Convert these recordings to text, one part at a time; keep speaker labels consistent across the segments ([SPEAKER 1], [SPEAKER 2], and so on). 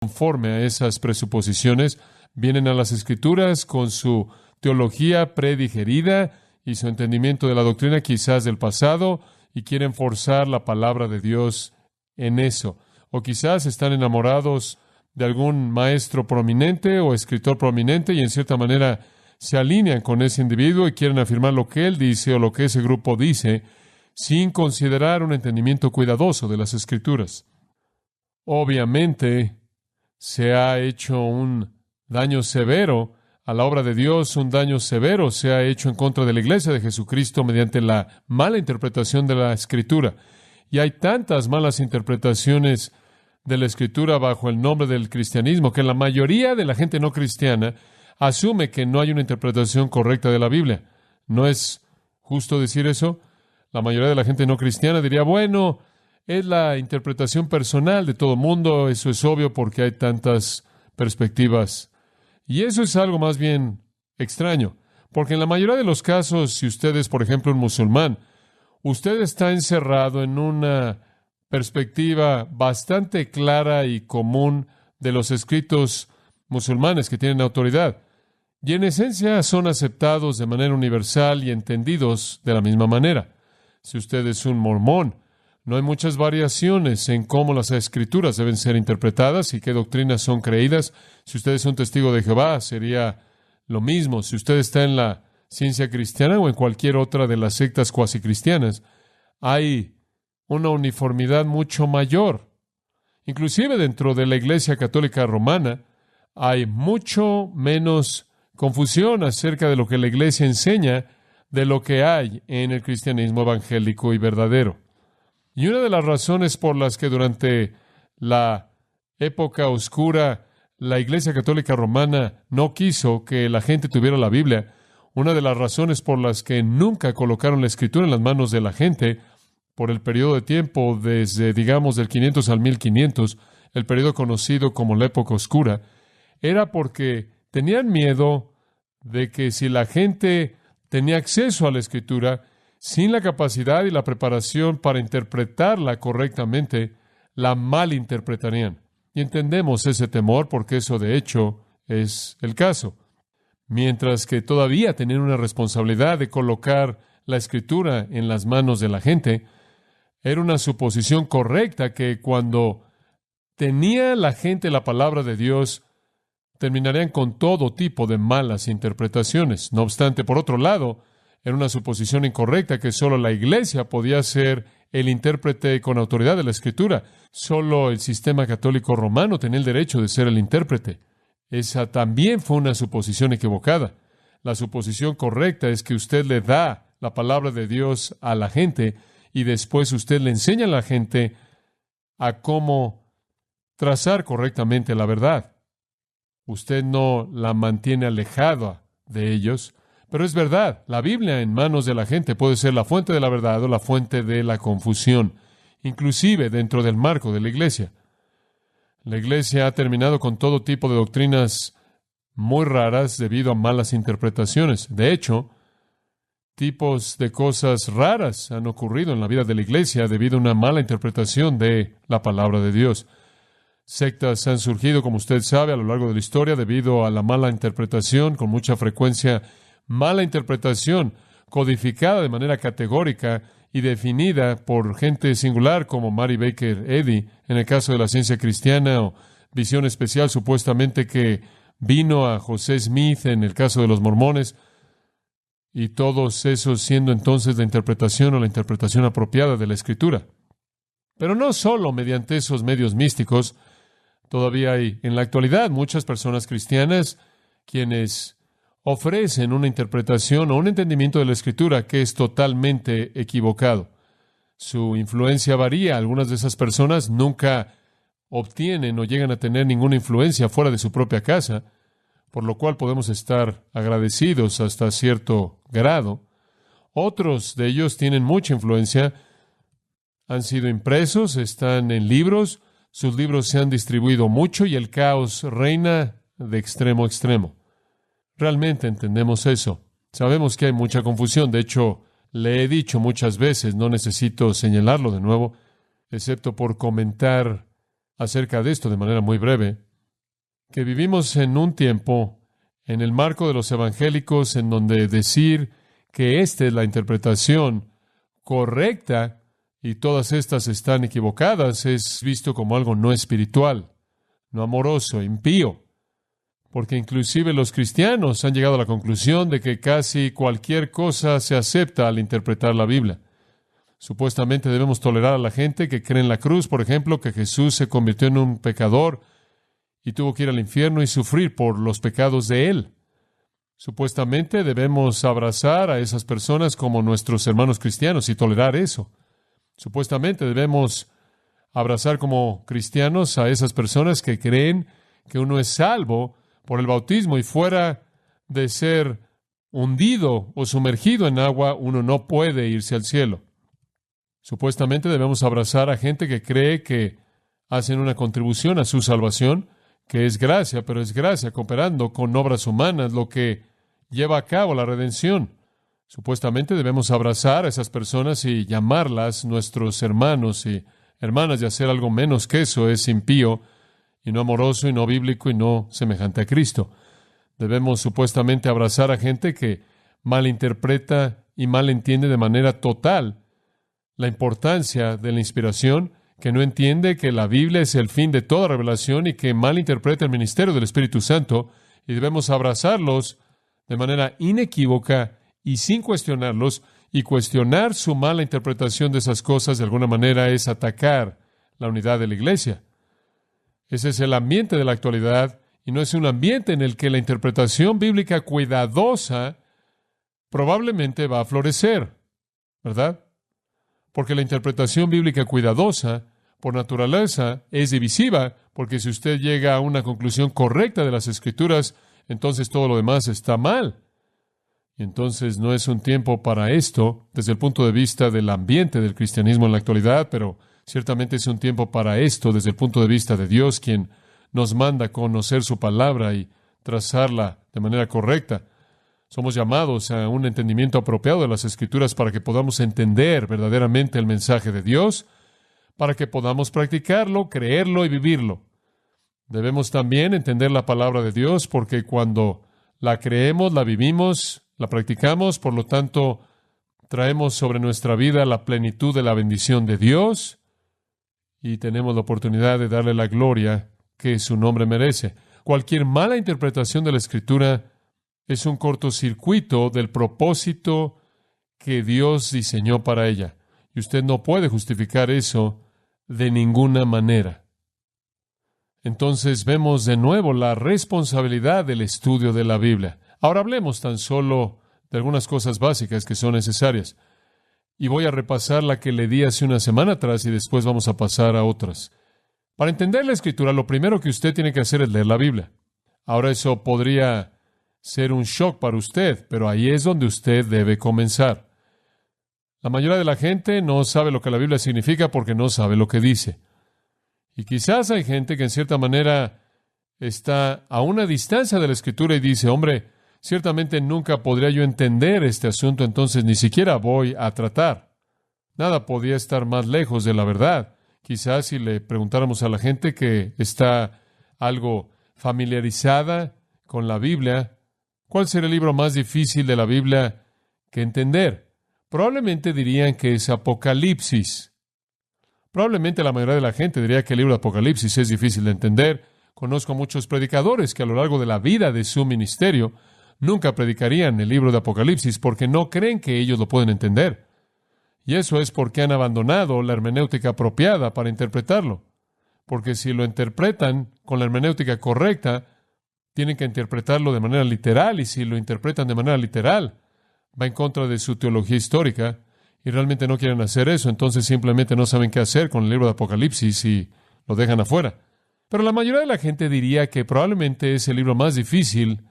[SPEAKER 1] conforme a esas presuposiciones, vienen a las Escrituras con su teología predigerida y su entendimiento de la doctrina quizás del pasado y quieren forzar la palabra de Dios en eso. O quizás están enamorados de algún maestro prominente o escritor prominente y en cierta manera se alinean con ese individuo y quieren afirmar lo que él dice o lo que ese grupo dice sin considerar un entendimiento cuidadoso de las Escrituras. Obviamente, se ha hecho un daño severo a la obra de Dios, un daño severo se ha hecho en contra de la Iglesia de Jesucristo mediante la mala interpretación de la Escritura. Y hay tantas malas interpretaciones de la Escritura bajo el nombre del cristianismo que la mayoría de la gente no cristiana asume que no hay una interpretación correcta de la Biblia. ¿No es justo decir eso? La mayoría de la gente no cristiana diría, bueno, es la interpretación personal de todo mundo, eso es obvio porque hay tantas perspectivas. Y eso es algo más bien extraño, porque en la mayoría de los casos, si usted es, por ejemplo, un musulmán, usted está encerrado en una perspectiva bastante clara y común de los escritos musulmanes que tienen autoridad. Y en esencia son aceptados de manera universal y entendidos de la misma manera. Si usted es un mormón, no hay muchas variaciones en cómo las Escrituras deben ser interpretadas y qué doctrinas son creídas. Si usted es un testigo de Jehová, sería lo mismo. Si usted está en la ciencia cristiana o en cualquier otra de las sectas cuasi cristianas, hay una uniformidad mucho mayor. Inclusive dentro de la Iglesia Católica Romana hay mucho menos confusión acerca de lo que la Iglesia enseña de lo que hay en el cristianismo evangélico y verdadero. Y una de las razones por las que durante la época oscura la Iglesia Católica Romana no quiso que la gente tuviera la Biblia, una de las razones por las que nunca colocaron la Escritura en las manos de la gente por el periodo de tiempo desde, digamos, del 500 al 1500, el periodo conocido como la época oscura, era porque tenían miedo de que si la gente tenía acceso a la Escritura, sin la capacidad y la preparación para interpretarla correctamente, la malinterpretarían. Y entendemos ese temor porque eso de hecho es el caso. Mientras que todavía tenían una responsabilidad de colocar la Escritura en las manos de la gente, era una suposición correcta que cuando tenía la gente la palabra de Dios, terminarían con todo tipo de malas interpretaciones. No obstante, por otro lado, era una suposición incorrecta que solo la Iglesia podía ser el intérprete con autoridad de la Escritura. Solo el sistema católico romano tenía el derecho de ser el intérprete. Esa también fue una suposición equivocada. La suposición correcta es que usted le da la palabra de Dios a la gente y después usted le enseña a la gente a cómo trazar correctamente la verdad. Usted no la mantiene alejada de ellos, pero es verdad, la Biblia en manos de la gente puede ser la fuente de la verdad o la fuente de la confusión, inclusive dentro del marco de la Iglesia. La Iglesia ha terminado con todo tipo de doctrinas muy raras debido a malas interpretaciones. De hecho, tipos de cosas raras han ocurrido en la vida de la Iglesia debido a una mala interpretación de la palabra de Dios. Sectas han surgido, como usted sabe, a lo largo de la historia debido a la mala interpretación, con mucha frecuencia mala interpretación codificada de manera categórica y definida por gente singular como Mary Baker Eddy, en el caso de la ciencia cristiana, o visión especial supuestamente que vino a José Smith en el caso de los mormones, y todos esos siendo entonces la interpretación o la interpretación apropiada de la Escritura. Pero no solo mediante esos medios místicos, todavía hay en la actualidad muchas personas cristianas quienes ofrecen una interpretación o un entendimiento de la Escritura que es totalmente equivocado. Su influencia varía. Algunas de esas personas nunca obtienen o llegan a tener ninguna influencia fuera de su propia casa, por lo cual podemos estar agradecidos hasta cierto grado. Otros de ellos tienen mucha influencia, han sido impresos, están en libros, sus libros se han distribuido mucho y el caos reina de extremo a extremo. Realmente entendemos eso. Sabemos que hay mucha confusión. De hecho, le he dicho muchas veces, no necesito señalarlo de nuevo, excepto por comentar acerca de esto de manera muy breve. que vivimos en un tiempo, en el marco de los evangélicos, en donde decir que esta es la interpretación correcta y todas estas están equivocadas es visto como algo no espiritual, no amoroso, impío. Porque inclusive los cristianos han llegado a la conclusión de que casi cualquier cosa se acepta al interpretar la Biblia. Supuestamente debemos tolerar a la gente que cree en la cruz, por ejemplo, que Jesús se convirtió en un pecador y tuvo que ir al infierno y sufrir por los pecados de él. Supuestamente debemos abrazar a esas personas como nuestros hermanos cristianos y tolerar eso. Supuestamente debemos abrazar como cristianos a esas personas que creen que uno es salvo por el bautismo y fuera de ser hundido o sumergido en agua, uno no puede irse al cielo. Supuestamente debemos abrazar a gente que cree que hacen una contribución a su salvación, que es gracia, pero es gracia cooperando con obras humanas, lo que lleva a cabo la redención. Supuestamente debemos abrazar a esas personas y llamarlas nuestros hermanos y hermanas, y hacer algo menos que eso es impío y no amoroso y no bíblico y no semejante a Cristo. Debemos supuestamente abrazar a gente que malinterpreta y malentiende de manera total la importancia de la inspiración, que no entiende que la Biblia es el fin de toda revelación y que malinterpreta el ministerio del Espíritu Santo, y debemos abrazarlos de manera inequívoca y sin cuestionarlos, y cuestionar su mala interpretación de esas cosas de alguna manera es atacar la unidad de la iglesia. Ese es el ambiente de la actualidad, y no es un ambiente en el que la interpretación bíblica cuidadosa probablemente va a florecer, ¿verdad? Porque la interpretación bíblica cuidadosa, por naturaleza, es divisiva, porque si usted llega a una conclusión correcta de las Escrituras, entonces todo lo demás está mal. Y entonces no es un tiempo para esto desde el punto de vista del ambiente del cristianismo en la actualidad, pero ciertamente es un tiempo para esto desde el punto de vista de Dios, quien nos manda a conocer su palabra y trazarla de manera correcta. Somos llamados a un entendimiento apropiado de las Escrituras para que podamos entender verdaderamente el mensaje de Dios, para que podamos practicarlo, creerlo y vivirlo. Debemos también entender la palabra de Dios, porque cuando la creemos, la vivimos, la practicamos, por lo tanto, traemos sobre nuestra vida la plenitud de la bendición de Dios y tenemos la oportunidad de darle la gloria que su nombre merece. Cualquier mala interpretación de la Escritura es un cortocircuito del propósito que Dios diseñó para ella. Y usted no puede justificar eso de ninguna manera. Entonces vemos de nuevo la responsabilidad del estudio de la Biblia. Ahora hablemos tan solo de algunas cosas básicas que son necesarias. Y voy a repasar la que le di hace una semana atrás y después vamos a pasar a otras. Para entender la Escritura, lo primero que usted tiene que hacer es leer la Biblia. Ahora eso podría ser un shock para usted, pero ahí es donde usted debe comenzar. La mayoría de la gente no sabe lo que la Biblia significa porque no sabe lo que dice. Y quizás hay gente que en cierta manera está a una distancia de la Escritura y dice, hombre, ciertamente nunca podría yo entender este asunto, entonces ni siquiera voy a tratar. Nada podía estar más lejos de la verdad. Quizás si le preguntáramos a la gente que está algo familiarizada con la Biblia, ¿cuál sería el libro más difícil de la Biblia que entender? Probablemente dirían que es Apocalipsis. Probablemente la mayoría de la gente diría que el libro de Apocalipsis es difícil de entender. Conozco muchos predicadores que a lo largo de la vida de su ministerio nunca predicarían el libro de Apocalipsis porque no creen que ellos lo pueden entender. Y eso es porque han abandonado la hermenéutica apropiada para interpretarlo. Porque si lo interpretan con la hermenéutica correcta, tienen que interpretarlo de manera literal, y si lo interpretan de manera literal, va en contra de su teología histórica, y realmente no quieren hacer eso, entonces simplemente no saben qué hacer con el libro de Apocalipsis y lo dejan afuera. Pero la mayoría de la gente diría que probablemente es el libro más difícil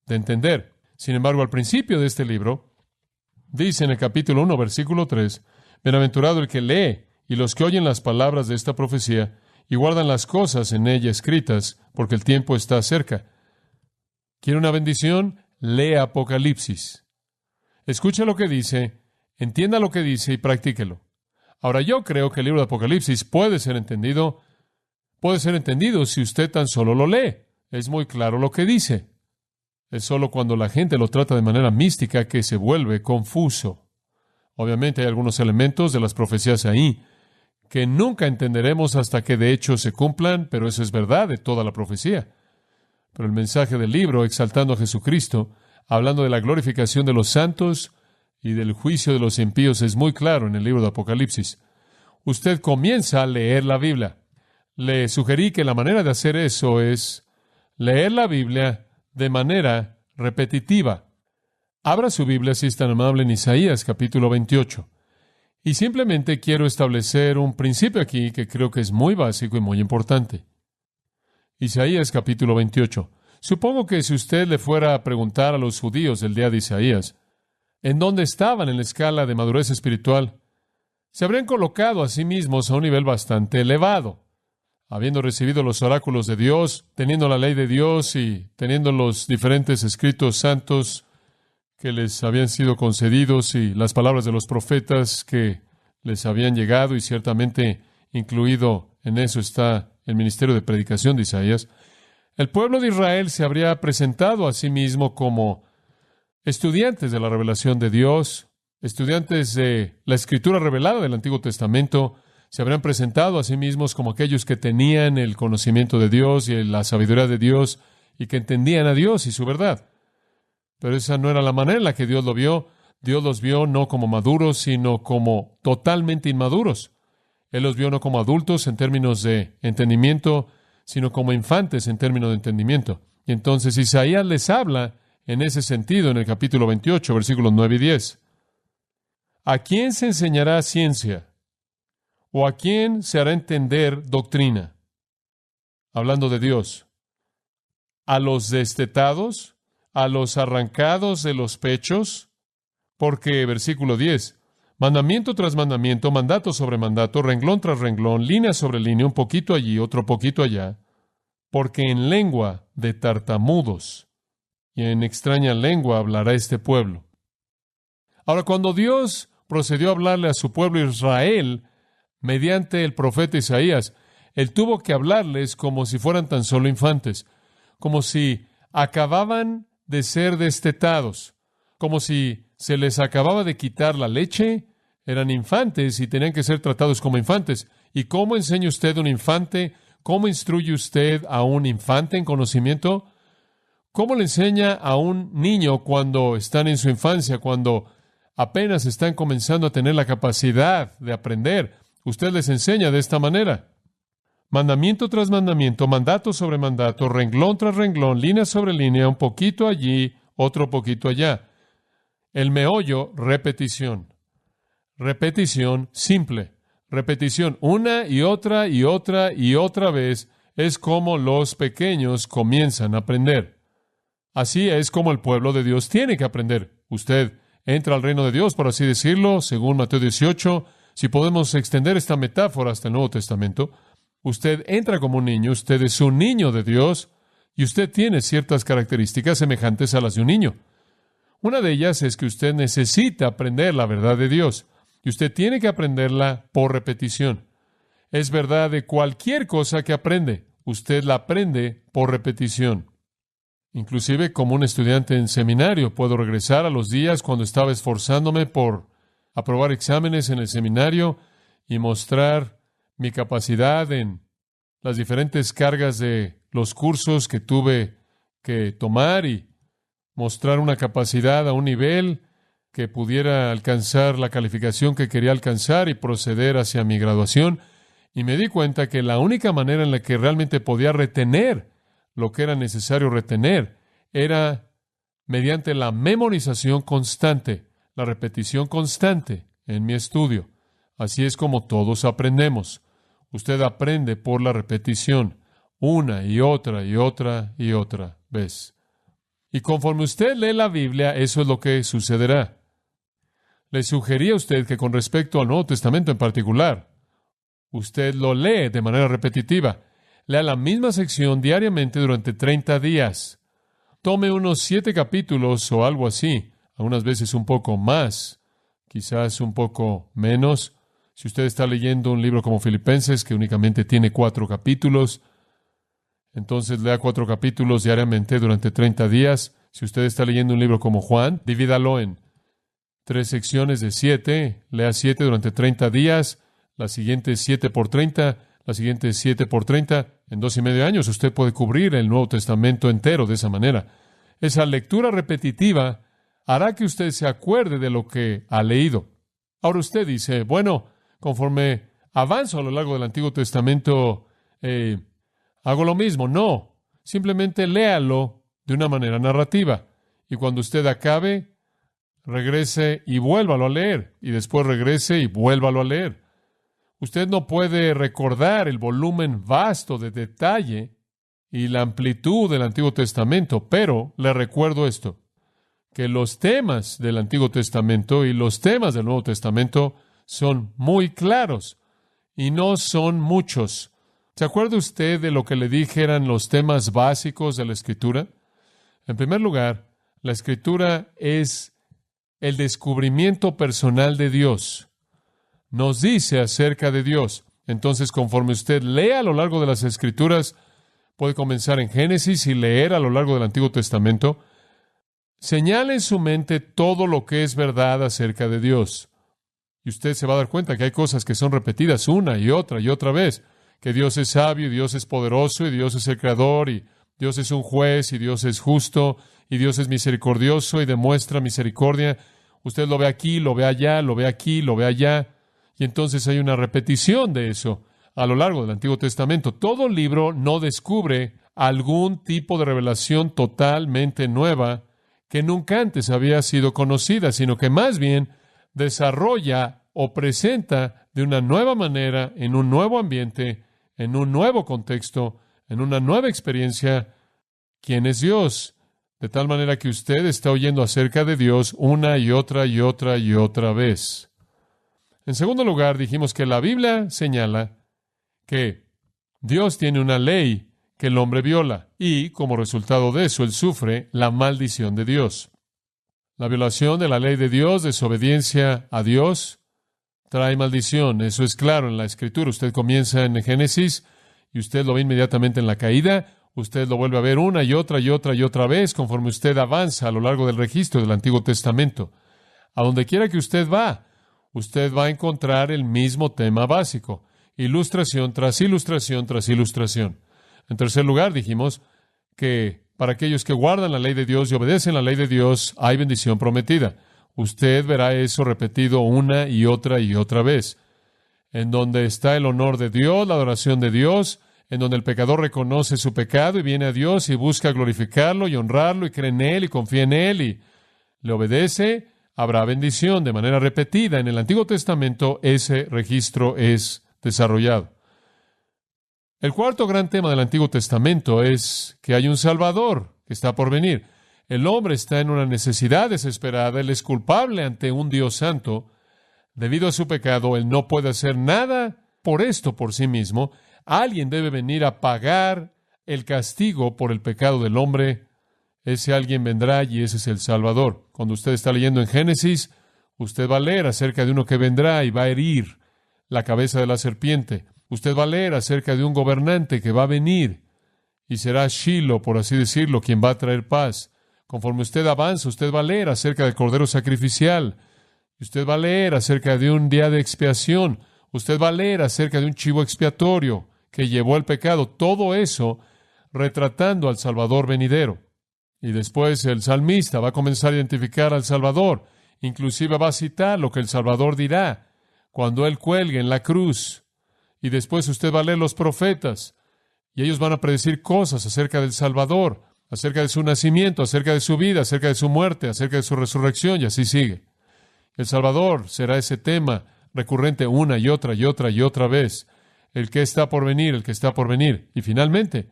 [SPEAKER 1] de entender. Sin embargo, al principio de este libro, dice en el capítulo 1, versículo 3, «Bienaventurado el que lee y los que oyen las palabras de esta profecía y guardan las cosas en ella escritas, porque el tiempo está cerca». ¿Quiere una bendición? Lea Apocalipsis. Escuche lo que dice, entienda lo que dice y practíquelo. Ahora, yo creo que el libro de Apocalipsis puede ser entendido si usted tan solo lo lee. Es muy claro lo que dice. Es solo cuando la gente lo trata de manera mística que se vuelve confuso. Obviamente hay algunos elementos de las profecías ahí que nunca entenderemos hasta que de hecho se cumplan, pero eso es verdad de toda la profecía. Pero el mensaje del libro, exaltando a Jesucristo, hablando de la glorificación de los santos y del juicio de los impíos, es muy claro en el libro de Apocalipsis. Usted comienza a leer la Biblia. Le sugerí que la manera de hacer eso es leer la Biblia de manera repetitiva. Abra su Biblia, si es tan amable, en Isaías capítulo 28. Y simplemente quiero establecer un principio aquí que creo que es muy básico y muy importante. Isaías capítulo 28. Supongo que si usted le fuera a preguntar a los judíos del día de Isaías, ¿en dónde estaban en la escala de madurez espiritual? Se habrían colocado a sí mismos a un nivel bastante elevado, habiendo recibido los oráculos de Dios, teniendo la ley de Dios y teniendo los diferentes escritos santos que les habían sido concedidos y las palabras de los profetas que les habían llegado, y ciertamente incluido en eso está el ministerio de predicación de Isaías. El pueblo de Israel se habría presentado a sí mismo como estudiantes de la revelación de Dios, estudiantes de la escritura revelada del Antiguo Testamento. Se habrían presentado a sí mismos como aquellos que tenían el conocimiento de Dios y la sabiduría de Dios y que entendían a Dios y su verdad. Pero esa no era la manera en la que Dios lo vio. Dios los vio no como maduros, sino como totalmente inmaduros. Él los vio no como adultos en términos de entendimiento, sino como infantes en términos de entendimiento. Y entonces Isaías les habla en ese sentido en el capítulo 28, versículos 9 y 10. ¿A quién se enseñará ciencia? ¿O a quién se hará entender doctrina? Hablando de Dios. ¿A los destetados? ¿A los arrancados de los pechos? Porque, versículo 10, mandamiento tras mandamiento, mandato sobre mandato, renglón tras renglón, línea sobre línea, un poquito allí, otro poquito allá, porque en lengua de tartamudos y en extraña lengua hablará este pueblo. Ahora, cuando Dios procedió a hablarle a su pueblo Israel mediante el profeta Isaías, Él tuvo que hablarles como si fueran tan solo infantes, como si acababan de ser destetados, como si se les acababa de quitar la leche. Eran infantes y tenían que ser tratados como infantes. ¿Y cómo enseña usted a un infante? ¿Cómo instruye usted a un infante en conocimiento? ¿Cómo le enseña a un niño cuando están en su infancia, cuando apenas están comenzando a tener la capacidad de aprender? Usted les enseña de esta manera. Mandamiento tras mandamiento, mandato sobre mandato, renglón tras renglón, línea sobre línea, un poquito allí, otro poquito allá. El meollo, repetición. Repetición simple. Repetición una y otra y otra y otra vez es como los pequeños comienzan a aprender. Así es como el pueblo de Dios tiene que aprender. Usted entra al reino de Dios, por así decirlo, según Mateo 18. Si podemos extender esta metáfora hasta el Nuevo Testamento, usted entra como un niño, usted es un niño de Dios y usted tiene ciertas características semejantes a las de un niño. Una de ellas es que usted necesita aprender la verdad de Dios y usted tiene que aprenderla por repetición. Es verdad de cualquier cosa que aprende. Usted la aprende por repetición. Inclusive como un estudiante en seminario, puedo regresar a los días cuando estaba esforzándome por aprobar exámenes en el seminario y mostrar mi capacidad en las diferentes cargas de los cursos que tuve que tomar y mostrar una capacidad a un nivel que pudiera alcanzar la calificación que quería alcanzar y proceder hacia mi graduación. Y me di cuenta que la única manera en la que realmente podía retener lo que era necesario retener era mediante la memorización constante, la repetición constante en mi estudio. Así es como todos aprendemos. Usted aprende por la repetición, una y otra y otra y otra vez. Y conforme usted lee la Biblia, eso es lo que sucederá. Le sugería a usted que con respecto al Nuevo Testamento en particular, usted lo lee de manera repetitiva. Lea la misma sección diariamente durante 30 días. Tome unos 7 capítulos o algo así, algunas veces un poco más, quizás un poco menos. Si usted está leyendo un libro como Filipenses, que únicamente tiene 4 capítulos, Entonces lea 4 capítulos diariamente durante 30 días. Si usted está leyendo un libro como Juan, divídalo en 3 secciones de 7. Lea 7 durante 30 días. La siguiente 7 por 30. La siguiente 7 por 30. En 2.5 años usted puede cubrir el Nuevo Testamento entero de esa manera. Esa lectura repetitiva hará que usted se acuerde de lo que ha leído. Ahora usted dice, bueno, conforme avanzo a lo largo del Antiguo Testamento, hago lo mismo. No, simplemente léalo de una manera narrativa. Y cuando usted acabe, regrese y vuélvalo a leer. Y después regrese y vuélvalo a leer. Usted no puede recordar el volumen vasto de detalle y la amplitud del Antiguo Testamento, pero le recuerdo esto, que los temas del Antiguo Testamento y los temas del Nuevo Testamento son muy claros y no son muchos. ¿Se acuerda usted de lo que le dije eran los temas básicos de la Escritura? En primer lugar, la Escritura es el descubrimiento personal de Dios. Nos dice acerca de Dios. Entonces, conforme usted lea a lo largo de las Escrituras, puede comenzar en Génesis y leer a lo largo del Antiguo Testamento, señale en su mente todo lo que es verdad acerca de Dios. Y usted se va a dar cuenta que hay cosas que son repetidas una y otra vez. Que Dios es sabio, y Dios es poderoso, y Dios es el creador, y Dios es un juez, y Dios es justo, y Dios es misericordioso y demuestra misericordia. Usted lo ve aquí, lo ve allá, lo ve aquí, lo ve allá. Y entonces hay una repetición de eso a lo largo del Antiguo Testamento. Todo libro no descubre algún tipo de revelación totalmente nueva que nunca antes había sido conocida, sino que más bien desarrolla o presenta de una nueva manera, en un nuevo ambiente, en un nuevo contexto, en una nueva experiencia, quién es Dios, de tal manera que usted está oyendo acerca de Dios una y otra y otra y otra vez. En segundo lugar, dijimos que la Biblia señala que Dios tiene una ley que el hombre viola y, como resultado de eso, él sufre la maldición de Dios. La violación de la ley de Dios, desobediencia a Dios, trae maldición. Eso es claro en la Escritura. Usted comienza en Génesis y usted lo ve inmediatamente en la caída. Usted lo vuelve a ver una y otra y otra y otra vez conforme usted avanza a lo largo del registro del Antiguo Testamento. A donde quiera que usted va a encontrar el mismo tema básico. Ilustración tras ilustración tras ilustración. En tercer lugar, dijimos que para aquellos que guardan la ley de Dios y obedecen la ley de Dios, hay bendición prometida. Usted verá eso repetido una y otra vez. En donde está el honor de Dios, la adoración de Dios, en donde el pecador reconoce su pecado y viene a Dios y busca glorificarlo y honrarlo y cree en Él y confía en Él y le obedece, habrá bendición de manera repetida. En el Antiguo Testamento ese registro es desarrollado. El cuarto gran tema del Antiguo Testamento es que hay un Salvador que está por venir. El hombre está en una necesidad desesperada. Él es culpable ante un Dios santo. Debido a su pecado, él no puede hacer nada por esto por sí mismo. Alguien debe venir a pagar el castigo por el pecado del hombre. Ese alguien vendrá y ese es el Salvador. Cuando usted está leyendo en Génesis, usted va a leer acerca de uno que vendrá y va a herir la cabeza de la serpiente. Usted va a leer acerca de un gobernante que va a venir y será Shiloh, por así decirlo, quien va a traer paz. Conforme usted avanza, usted va a leer acerca del cordero sacrificial. Usted va a leer acerca de un día de expiación. Usted va a leer acerca de un chivo expiatorio que llevó el pecado. Todo eso retratando al Salvador venidero. Y después el salmista va a comenzar a identificar al Salvador. Inclusive va a citar lo que el Salvador dirá cuando Él cuelgue en la cruz. Y después usted va a leer los profetas. Y ellos van a predecir cosas acerca del Salvador, acerca de su nacimiento, acerca de su vida, acerca de su muerte, acerca de su resurrección, y así sigue. El Salvador será ese tema recurrente una y otra y otra y otra vez. El que está por venir, el que está por venir. Y finalmente,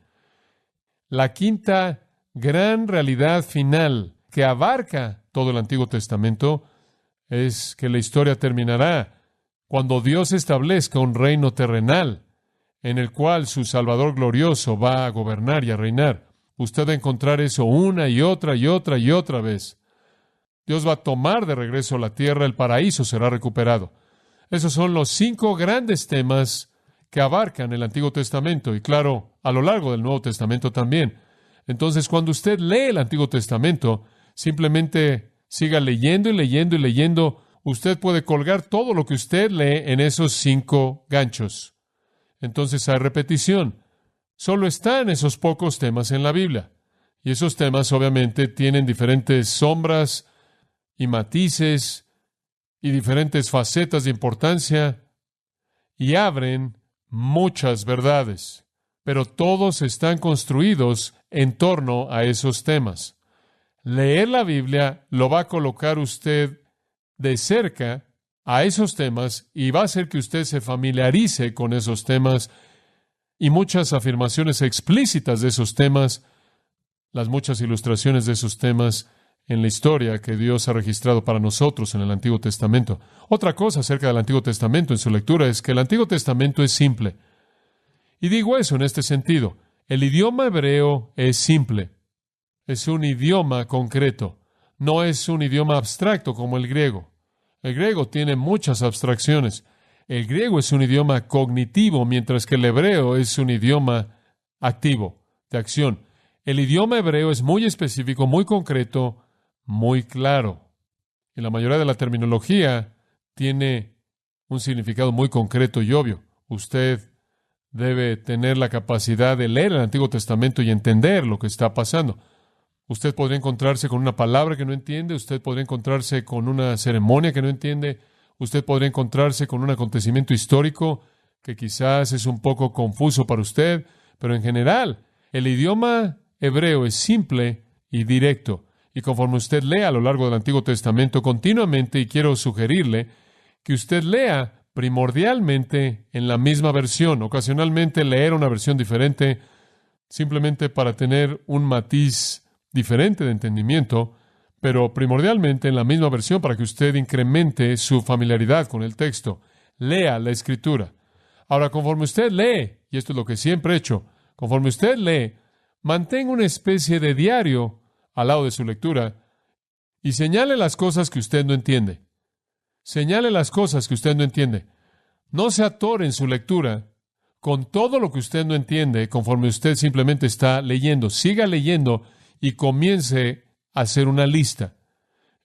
[SPEAKER 1] la quinta gran realidad final que abarca todo el Antiguo Testamento es que la historia terminará cuando Dios establezca un reino terrenal en el cual su Salvador glorioso va a gobernar y a reinar. Usted va a encontrar eso una y otra y otra y otra vez. Dios va a tomar de regreso la tierra, el paraíso será recuperado. Esos son los 5 grandes temas que abarcan el Antiguo Testamento y, claro, a lo largo del Nuevo Testamento también. Entonces, cuando usted lee el Antiguo Testamento, simplemente siga leyendo y leyendo y leyendo. Usted puede colgar todo lo que usted lee en esos 5 ganchos. Entonces hay repetición. Solo están esos pocos temas en la Biblia. Y esos temas obviamente tienen diferentes sombras y matices y diferentes facetas de importancia y abren muchas verdades. Pero todos están construidos en torno a esos temas. Leer la Biblia lo va a colocar usted de cerca a esos temas y va a hacer que usted se familiarice con esos temas y muchas afirmaciones explícitas de esos temas, las muchas ilustraciones de esos temas en la historia que Dios ha registrado para nosotros en el Antiguo Testamento. Otra cosa acerca del Antiguo Testamento en su lectura es que el Antiguo Testamento es simple. Y digo eso en este sentido. El idioma hebreo es simple. Es un idioma concreto. No es un idioma abstracto como el griego. El griego tiene muchas abstracciones. El griego es un idioma cognitivo, mientras que el hebreo es un idioma activo, de acción. El idioma hebreo es muy específico, muy concreto, muy claro. Y la mayoría de la terminología tiene un significado muy concreto y obvio. Usted debe tener la capacidad de leer el Antiguo Testamento y entender lo que está pasando. Usted podría encontrarse con una palabra que no entiende, usted podría encontrarse con una ceremonia que no entiende, usted podría encontrarse con un acontecimiento histórico que quizás es un poco confuso para usted, pero en general, el idioma hebreo es simple y directo. Y conforme usted lea a lo largo del Antiguo Testamento continuamente, y quiero sugerirle que usted lea primordialmente en la misma versión, ocasionalmente leer una versión diferente, simplemente para tener un matiz diferente de entendimiento, pero primordialmente en la misma versión para que usted incremente su familiaridad con el texto. Lea la Escritura. Ahora, conforme usted lee, y esto es lo que siempre he hecho, conforme usted lee, mantenga una especie de diario al lado de su lectura y señale las cosas que usted no entiende. Señale las cosas que usted no entiende. No se atore en su lectura con todo lo que usted no entiende conforme usted simplemente está leyendo. Siga leyendo y comience a hacer una lista.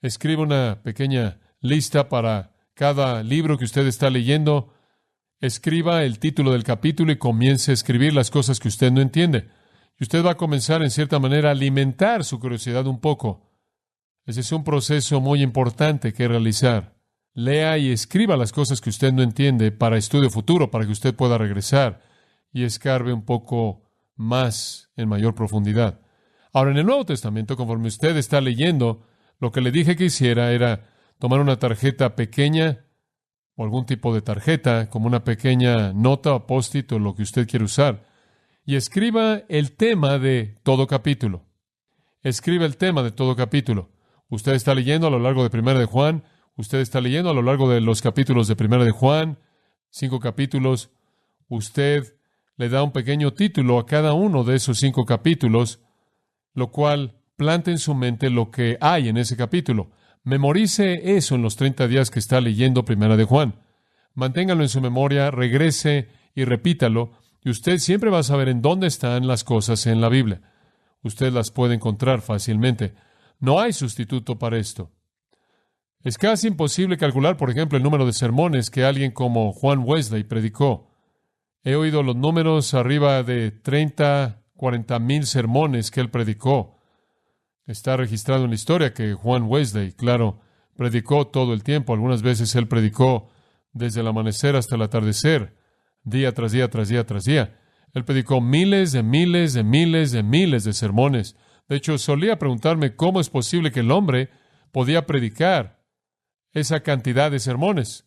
[SPEAKER 1] Escriba una pequeña lista para cada libro que usted está leyendo. Escriba el título del capítulo y comience a escribir las cosas que usted no entiende. Y usted va a comenzar, en cierta manera, a alimentar su curiosidad un poco. Ese es un proceso muy importante que realizar. Lea y escriba las cosas que usted no entiende para estudio futuro, para que usted pueda regresar y escarbe un poco más en mayor profundidad. Ahora, en el Nuevo Testamento, conforme usted está leyendo, lo que le dije que hiciera era tomar una tarjeta pequeña o algún tipo de tarjeta, como una pequeña nota o post-it o lo que usted quiere usar, y escriba el tema de todo capítulo. Escriba el tema de todo capítulo. Usted está leyendo a lo largo de 1 de Juan, usted está leyendo a lo largo de los capítulos de 1 de Juan, 5 capítulos. Usted le da un pequeño título a cada uno de esos 5 capítulos, lo cual planta en su mente lo que hay en ese capítulo. Memorice eso en los 30 días que está leyendo 1 de Juan. Manténgalo en su memoria, regrese y repítalo, y usted siempre va a saber en dónde están las cosas en la Biblia. Usted las puede encontrar fácilmente. No hay sustituto para esto. Es casi imposible calcular, por ejemplo, el número de sermones que alguien como Juan Wesley predicó. He oído los números arriba de 30, 40,000 sermones que él predicó. Está registrado en la historia que Juan Wesley, claro, predicó todo el tiempo. Algunas veces él predicó desde el amanecer hasta el atardecer, día tras día, tras día, tras día. Él predicó miles de sermones. De hecho, solía preguntarme cómo es posible que el hombre podía predicar esa cantidad de sermones.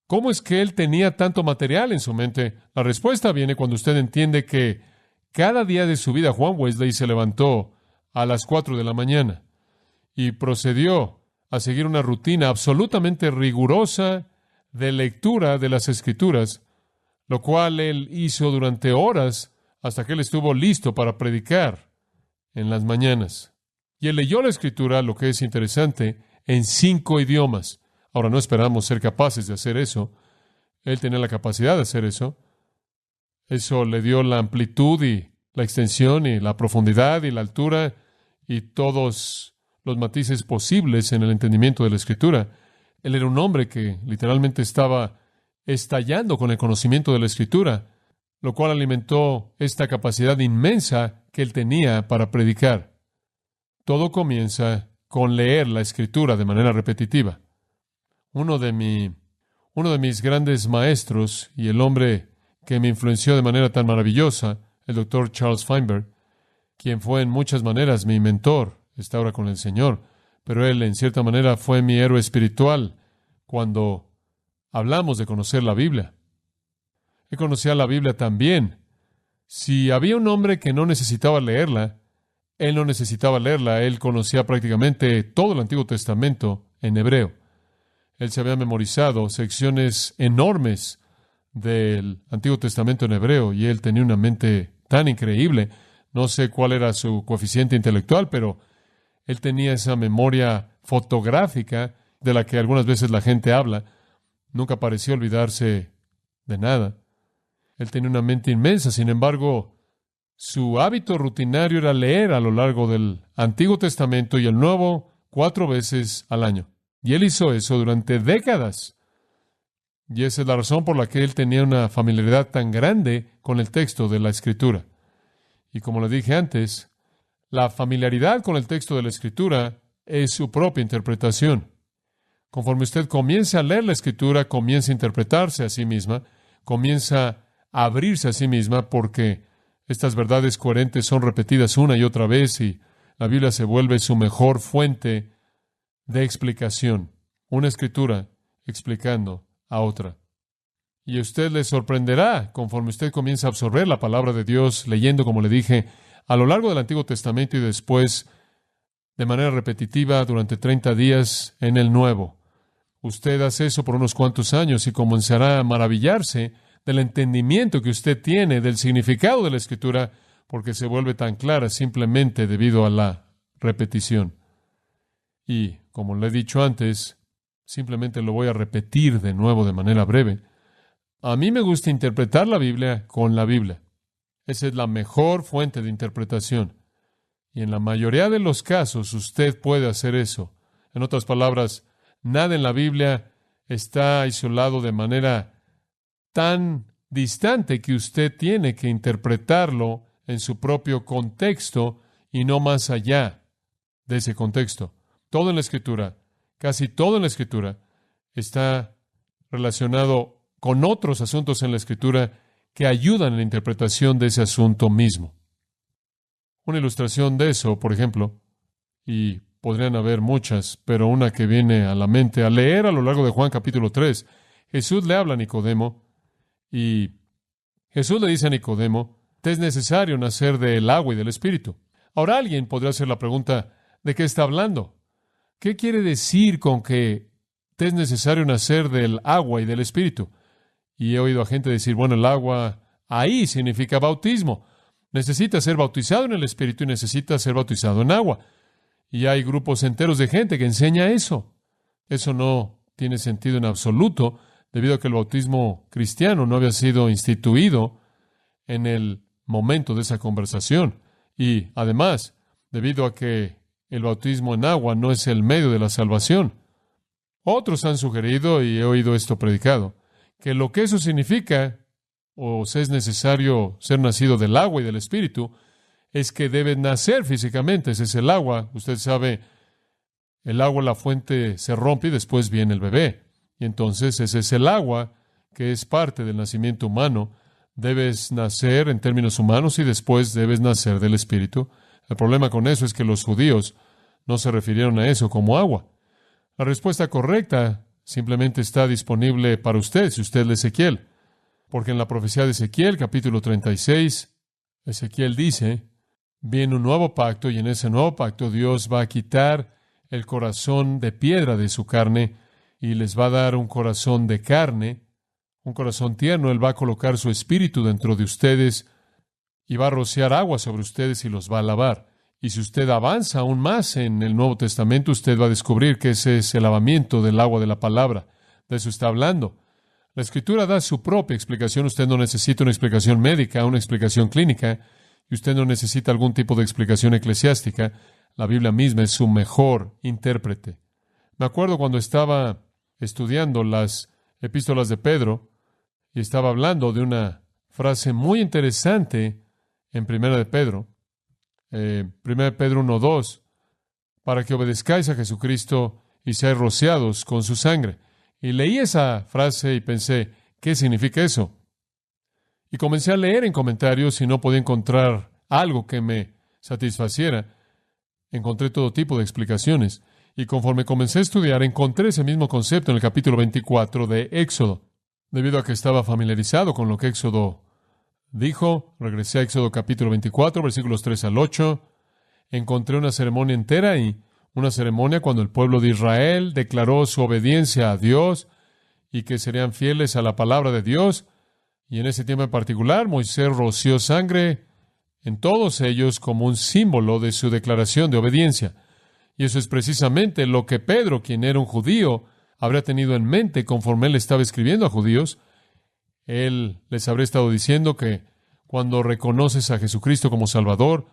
[SPEAKER 1] ¿Cómo es que él tenía tanto material en su mente? La respuesta viene cuando usted entiende que cada día de su vida Juan Wesley se levantó a las 4 de la mañana y procedió a seguir una rutina absolutamente rigurosa de lectura de las Escrituras, lo cual él hizo durante horas hasta que él estuvo listo para predicar en las mañanas. Y él leyó la Escritura, lo que es interesante, en 5 idiomas. Ahora, no esperamos ser capaces de hacer eso. Él tenía la capacidad de hacer eso. Eso le dio la amplitud y la extensión y la profundidad y la altura y todos los matices posibles en el entendimiento de la Escritura. Él era un hombre que literalmente estaba estallando con el conocimiento de la Escritura, lo cual alimentó esta capacidad inmensa que él tenía para predicar. Todo comienza con leer la Escritura de manera repetitiva. Uno de mis grandes maestros y el hombre que me influenció de manera tan maravillosa, el Dr. Charles Feinberg, quien fue en muchas maneras mi mentor, está ahora con el Señor, pero él en cierta manera fue mi héroe espiritual cuando hablamos de conocer la Biblia. Él conocía la Biblia también. Si había un hombre que no necesitaba leerla, él no necesitaba leerla. Él conocía prácticamente todo el Antiguo Testamento en hebreo. Él se había memorizado secciones enormes del Antiguo Testamento en hebreo y él tenía una mente tan increíble. No sé cuál era su coeficiente intelectual, pero él tenía esa memoria fotográfica de la que algunas veces la gente habla. Nunca pareció olvidarse de nada. Él tenía una mente inmensa, sin embargo, su hábito rutinario era leer a lo largo del Antiguo Testamento y el Nuevo 4 veces al año. Y él hizo eso durante décadas. Y esa es la razón por la que él tenía una familiaridad tan grande con el texto de la Escritura. Y como le dije antes, la familiaridad con el texto de la Escritura es su propia interpretación. Conforme usted comienza a leer la Escritura, comienza a interpretarse a sí misma, comienza a abrirse a sí misma, porque estas verdades coherentes son repetidas una y otra vez y la Biblia se vuelve su mejor fuente de explicación. Una Escritura explicando a otra. Y a usted le sorprenderá conforme usted comienza a absorber la palabra de Dios, leyendo, como le dije, a lo largo del Antiguo Testamento y después de manera repetitiva durante 30 días en el Nuevo. Usted hace eso por unos cuantos años y comenzará a maravillarse del entendimiento que usted tiene del significado de la Escritura, porque se vuelve tan clara simplemente debido a la repetición. Y, como le he dicho antes, simplemente lo voy a repetir de nuevo de manera breve. A mí me gusta interpretar la Biblia con la Biblia. Esa es la mejor fuente de interpretación. Y en la mayoría de los casos usted puede hacer eso. En otras palabras, nada en la Biblia está aislado de manera tan distante que usted tiene que interpretarlo en su propio contexto y no más allá de ese contexto. Todo en la Escritura, casi todo en la Escritura, está relacionado con otros asuntos en la Escritura que ayudan en la interpretación de ese asunto mismo. Una ilustración de eso, por ejemplo, y podrían haber muchas, pero una que viene a la mente, al leer a lo largo de Juan capítulo 3, Jesús le habla a Nicodemo, y Jesús le dice a Nicodemo, te es necesario nacer del agua y del Espíritu. Ahora alguien podría hacer la pregunta, ¿de qué está hablando? ¿Qué quiere decir con que te es necesario nacer del agua y del Espíritu? Y he oído a gente decir, bueno, el agua ahí significa bautismo. Necesita ser bautizado en el Espíritu y necesita ser bautizado en agua. Y hay grupos enteros de gente que enseña eso. Eso no tiene sentido en absoluto, debido a que el bautismo cristiano no había sido instituido en el momento de esa conversación. Y además, debido a que el bautismo en agua no es el medio de la salvación. Otros han sugerido, y he oído esto predicado, que lo que eso significa, o si es necesario ser nacido del agua y del Espíritu, es que debe nacer físicamente. Ese es el agua. Usted sabe, el agua, la fuente se rompe y después viene el bebé. Y entonces ese es el agua que es parte del nacimiento humano. Debes nacer en términos humanos y después debes nacer del Espíritu. El problema con eso es que los judíos no se refirieron a eso como agua. La respuesta correcta simplemente está disponible para usted si usted lee Ezequiel. Porque en la profecía de Ezequiel, capítulo 36, Ezequiel dice, viene un nuevo pacto y en ese nuevo pacto Dios va a quitar el corazón de piedra de su carne y les va a dar un corazón de carne, un corazón tierno. Él va a colocar su espíritu dentro de ustedes y va a rociar agua sobre ustedes y los va a lavar. Y si usted avanza aún más en el Nuevo Testamento, usted va a descubrir que ese es el lavamiento del agua de la palabra. De eso está hablando. La Escritura da su propia explicación. Usted no necesita una explicación médica, una explicación clínica, y usted no necesita algún tipo de explicación eclesiástica. La Biblia misma es su mejor intérprete. Me acuerdo cuando estaba estudiando las epístolas de Pedro y estaba hablando de una frase muy interesante en Primera de Pedro, Primera de Pedro 1:2, para que obedezcáis a Jesucristo y seáis rociados con su sangre. Y leí esa frase y pensé, ¿qué significa eso? Y comencé a leer en comentarios y no podía encontrar algo que me satisfaciera. Encontré todo tipo de explicaciones. Y conforme comencé a estudiar, encontré ese mismo concepto en el capítulo 24 de Éxodo. Debido a que estaba familiarizado con lo que Éxodo dijo, regresé a Éxodo capítulo 24, versículos 3 al 8. Encontré una ceremonia entera y una ceremonia cuando el pueblo de Israel declaró su obediencia a Dios y que serían fieles a la palabra de Dios. Y en ese tiempo en particular, Moisés roció sangre en todos ellos como un símbolo de su declaración de obediencia. Y eso es precisamente lo que Pedro, quien era un judío, habría tenido en mente conforme él estaba escribiendo a judíos. Él les habría estado diciendo que cuando reconoces a Jesucristo como Salvador,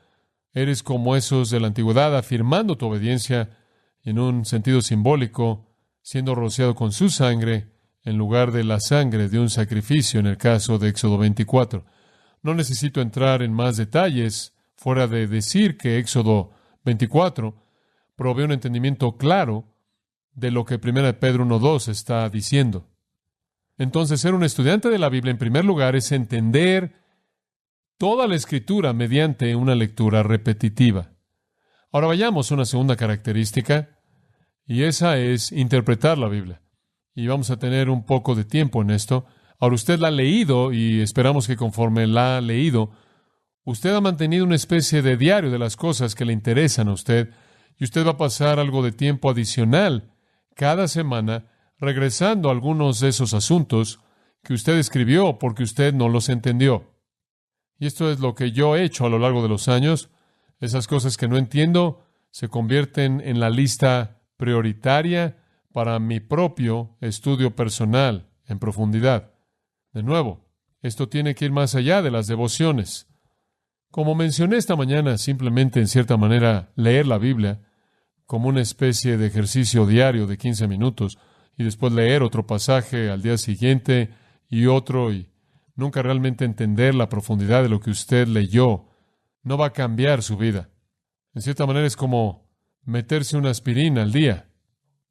[SPEAKER 1] eres como esos de la antigüedad, afirmando tu obediencia en un sentido simbólico, siendo rociado con su sangre en lugar de la sangre de un sacrificio, en el caso de Éxodo 24. No necesito entrar en más detalles, fuera de decir que Éxodo 24 provee un entendimiento claro de lo que 1 Pedro 1:2 está diciendo. Entonces, ser un estudiante de la Biblia, en primer lugar, es entender toda la Escritura mediante una lectura repetitiva. Ahora vayamos a una segunda característica, y esa es interpretar la Biblia. Y vamos a tener un poco de tiempo en esto. Ahora usted la ha leído, y esperamos que conforme la ha leído, usted ha mantenido una especie de diario de las cosas que le interesan a usted, y usted va a pasar algo de tiempo adicional cada semana regresando a algunos de esos asuntos que usted escribió porque usted no los entendió. Y esto es lo que yo he hecho a lo largo de los años. Esas cosas que no entiendo se convierten en la lista prioritaria para mi propio estudio personal en profundidad. De nuevo, esto tiene que ir más allá de las devociones. Como mencioné esta mañana, simplemente en cierta manera leer la Biblia como una especie de ejercicio diario de 15 minutos y después leer otro pasaje al día siguiente y otro y nunca realmente entender la profundidad de lo que usted leyó, no va a cambiar su vida. En cierta manera es como meterse una aspirina al día.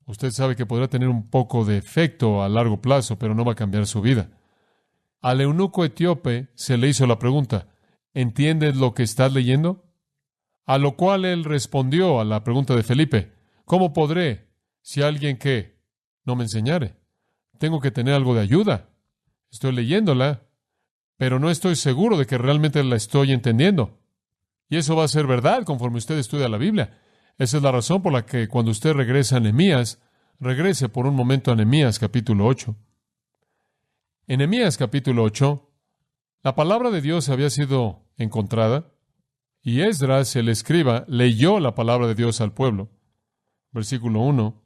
[SPEAKER 1] Usted sabe que podrá tener un poco de efecto a largo plazo, pero no va a cambiar su vida. Al eunuco etíope se le hizo la pregunta, ¿entiendes lo que estás leyendo? A lo cual él respondió a la pregunta de Felipe, ¿cómo podré si alguien que no me enseñare? Tengo que tener algo de ayuda. Estoy leyéndola, pero no estoy seguro de que realmente la estoy entendiendo. Y eso va a ser verdad conforme usted estudia la Biblia. Esa es la razón por la que cuando usted regresa a Nehemías, regrese por un momento a Nehemías capítulo 8. En Nehemías capítulo 8, la palabra de Dios había sido encontrada, y Esdras, el escriba, leyó la palabra de Dios al pueblo. Versículo 1.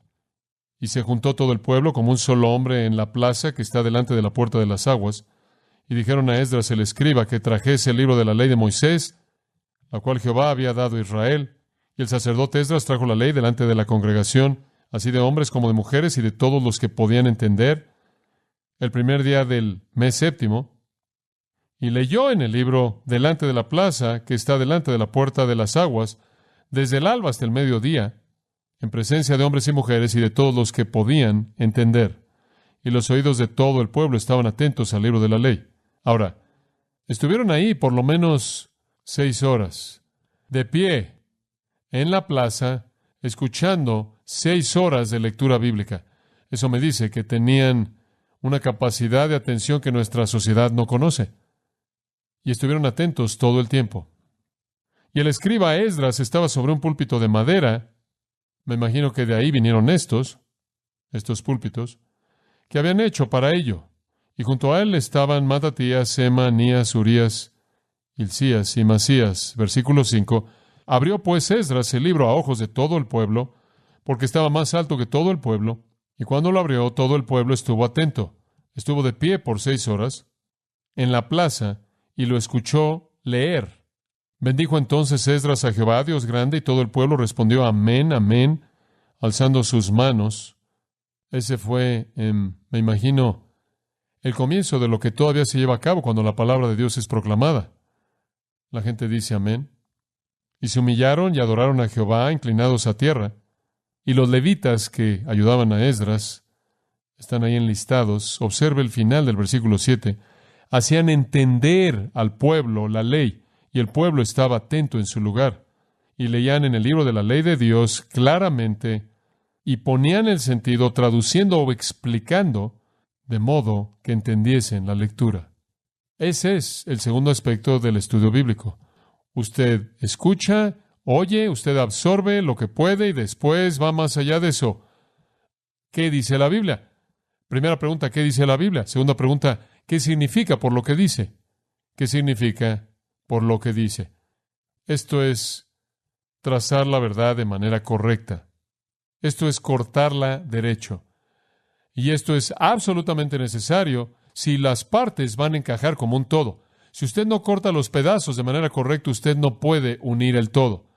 [SPEAKER 1] Y se juntó todo el pueblo como un solo hombre en la plaza que está delante de la puerta de las aguas. Y dijeron a Esdras, el escriba, que trajese el libro de la ley de Moisés, la cual Jehová había dado a Israel. Y el sacerdote Esdras trajo la ley delante de la congregación, así de hombres como de mujeres y de todos los que podían entender, el primer día del mes séptimo. Y leyó en el libro delante de la plaza que está delante de la puerta de las aguas, desde el alba hasta el mediodía, en presencia de hombres y mujeres y de todos los que podían entender. Y los oídos de todo el pueblo estaban atentos al libro de la ley. Ahora, estuvieron ahí por lo menos 6 horas, de pie, en la plaza, escuchando 6 horas de lectura bíblica. Eso me dice que tenían una capacidad de atención que nuestra sociedad no conoce. Y estuvieron atentos todo el tiempo. Y el escriba Esdras estaba sobre un púlpito de madera. Me imagino que de ahí vinieron estos púlpitos, que habían hecho para ello. Y junto a él estaban Matatías, Sema, Anías, Urías, Hilcías y Masías. Versículo 5. Abrió pues Esdras el libro a ojos de todo el pueblo, porque estaba más alto que todo el pueblo, y cuando lo abrió, todo el pueblo estuvo atento. estuvo de pie por 6 horas en la plaza y lo escuchó leer. Bendijo entonces Esdras a Jehová, Dios grande, y todo el pueblo respondió amén, amén, alzando sus manos. Ese fue, me imagino, el comienzo de lo que todavía se lleva a cabo cuando la palabra de Dios es proclamada. La gente dice amén. Y se humillaron y adoraron a Jehová, inclinados a tierra. Y los levitas que ayudaban a Esdras, están ahí enlistados. Observe el final del versículo 7. Hacían entender al pueblo la ley, y el pueblo estaba atento en su lugar. Y leían en el libro de la ley de Dios claramente, y ponían el sentido, traduciendo o explicando, de modo que entendiesen la lectura. Ese es el segundo aspecto del estudio bíblico. Usted escucha, oye, usted absorbe lo que puede y después va más allá de eso. ¿Qué dice la Biblia? Primera pregunta, ¿qué dice la Biblia? Segunda pregunta, ¿qué significa por lo que dice? ¿Qué significa por lo que dice? Esto es trazar la verdad de manera correcta. Esto es cortarla derecho. Y esto es absolutamente necesario si las partes van a encajar como un todo. Si usted no corta los pedazos de manera correcta, usted no puede unir el todo.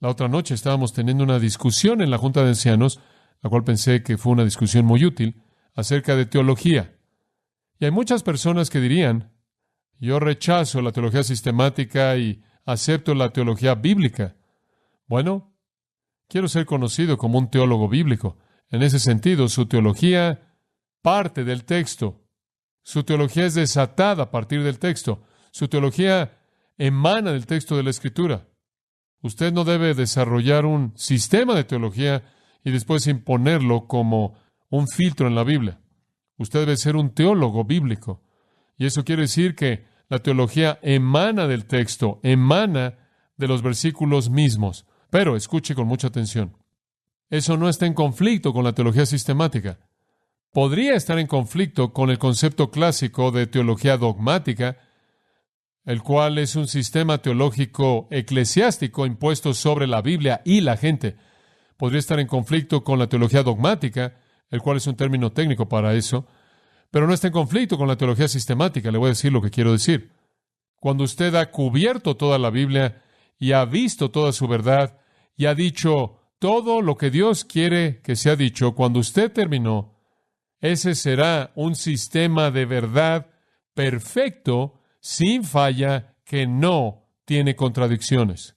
[SPEAKER 1] La otra noche estábamos teniendo una discusión en la Junta de Ancianos, la cual pensé que fue una discusión muy útil, acerca de teología. Y hay muchas personas que dirían, yo rechazo la teología sistemática y acepto la teología bíblica. Bueno, quiero ser conocido como un teólogo bíblico. En ese sentido, su teología parte del texto. Su teología es desatada a partir del texto. Su teología emana del texto de la Escritura. Usted no debe desarrollar un sistema de teología y después imponerlo como un filtro en la Biblia. Usted debe ser un teólogo bíblico. Y eso quiere decir que la teología emana del texto, emana de los versículos mismos. Pero escuche con mucha atención. Eso no está en conflicto con la teología sistemática. Podría estar en conflicto con el concepto clásico de teología dogmática, el cual es un sistema teológico eclesiástico impuesto sobre la Biblia y la gente. Podría estar en conflicto con la teología dogmática, el cual es un término técnico para eso, pero no está en conflicto con la teología sistemática. Le voy a decir lo que quiero decir. Cuando usted ha cubierto toda la Biblia y ha visto toda su verdad y ha dicho todo lo que Dios quiere que sea dicho, cuando usted terminó, ese será un sistema de verdad perfecto, sin falla, que no tiene contradicciones.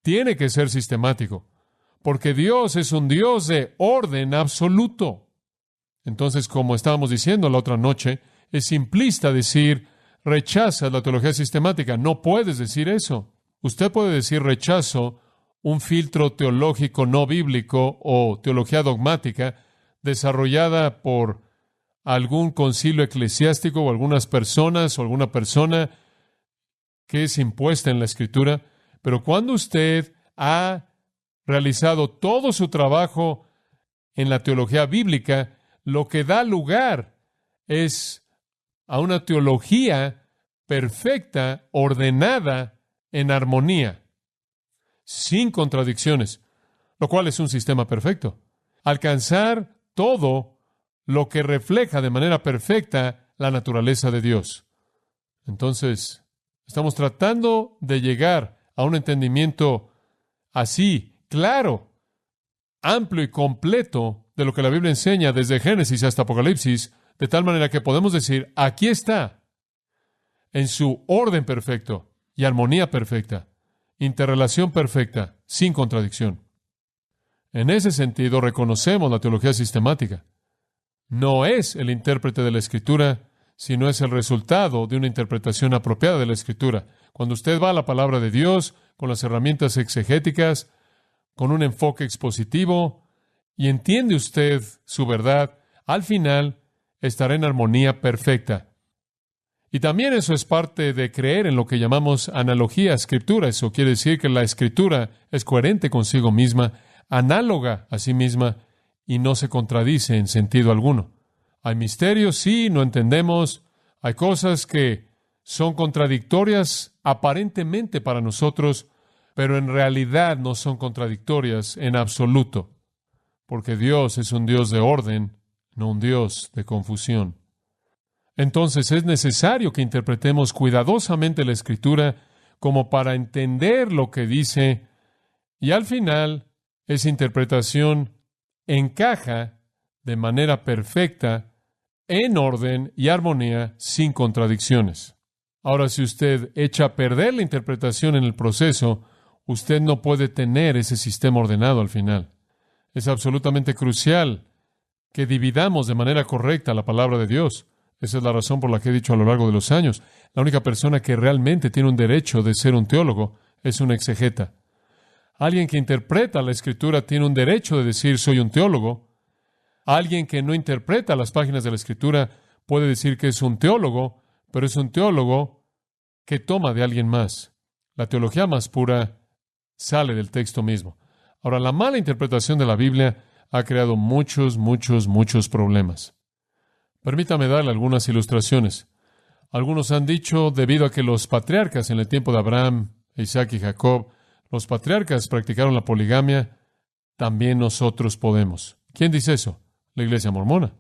[SPEAKER 1] Tiene que ser sistemático, porque Dios es un Dios de orden absoluto. Entonces, como estábamos diciendo la otra noche, es simplista decir, rechazas la teología sistemática. No puedes decir eso. Usted puede decir rechazo un filtro teológico no bíblico o teología dogmática desarrollada por algún concilio eclesiástico o algunas personas o alguna persona que es impuesta en la Escritura. Pero cuando usted ha realizado todo su trabajo en la teología bíblica, lo que da lugar es a una teología perfecta, ordenada, en armonía, sin contradicciones, lo cual es un sistema perfecto. Alcanzar todo lo que refleja de manera perfecta la naturaleza de Dios. Entonces, estamos tratando de llegar a un entendimiento así, claro, amplio y completo de lo que la Biblia enseña desde Génesis hasta Apocalipsis, de tal manera que podemos decir, aquí está, en su orden perfecto y armonía perfecta, interrelación perfecta, sin contradicción. En ese sentido, reconocemos la teología sistemática. No es el intérprete de la Escritura, sino es el resultado de una interpretación apropiada de la Escritura. Cuando usted va a la palabra de Dios, con las herramientas exegéticas, con un enfoque expositivo, y entiende usted su verdad, al final estará en armonía perfecta. Y también eso es parte de creer en lo que llamamos analogía a Escritura. Eso quiere decir que la Escritura es coherente consigo misma, análoga a sí misma, y no se contradice en sentido alguno. Hay misterios, sí, no entendemos. Hay cosas que son contradictorias aparentemente para nosotros, pero en realidad no son contradictorias en absoluto, porque Dios es un Dios de orden, no un Dios de confusión. Entonces es necesario que interpretemos cuidadosamente la Escritura como para entender lo que dice, y al final esa interpretación encaja de manera perfecta, en orden y armonía, sin contradicciones. Ahora, si usted echa a perder la interpretación en el proceso, usted no puede tener ese sistema ordenado al final. Es absolutamente crucial que dividamos de manera correcta la palabra de Dios. Esa es la razón por la que he dicho a lo largo de los años, la única persona que realmente tiene un derecho de ser un teólogo es un exegeta. Alguien que interpreta la Escritura tiene un derecho de decir soy un teólogo. Alguien que no interpreta las páginas de la Escritura puede decir que es un teólogo, pero es un teólogo que toma de alguien más. La teología más pura sale del texto mismo. Ahora, la mala interpretación de la Biblia ha creado muchos problemas. Permítame darle algunas ilustraciones. Algunos han dicho, debido a que los patriarcas en el tiempo de Abraham, Isaac y Jacob, los patriarcas practicaron la poligamia, también nosotros podemos. ¿Quién dice eso? La Iglesia mormona.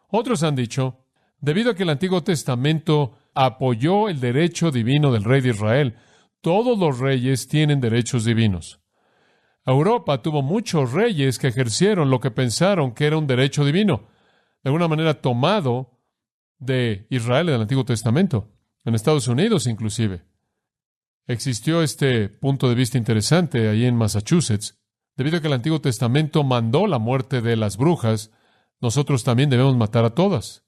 [SPEAKER 1] Otros han dicho, debido a que el Antiguo Testamento apoyó el derecho divino del rey de Israel, todos los reyes tienen derechos divinos. Europa tuvo muchos reyes que ejercieron lo que pensaron que era un derecho divino, de alguna manera tomado de Israel en el Antiguo Testamento, en Estados Unidos inclusive. Existió este punto de vista interesante ahí en Massachusetts. Debido a que el Antiguo Testamento mandó la muerte de las brujas, nosotros también debemos matar a todas.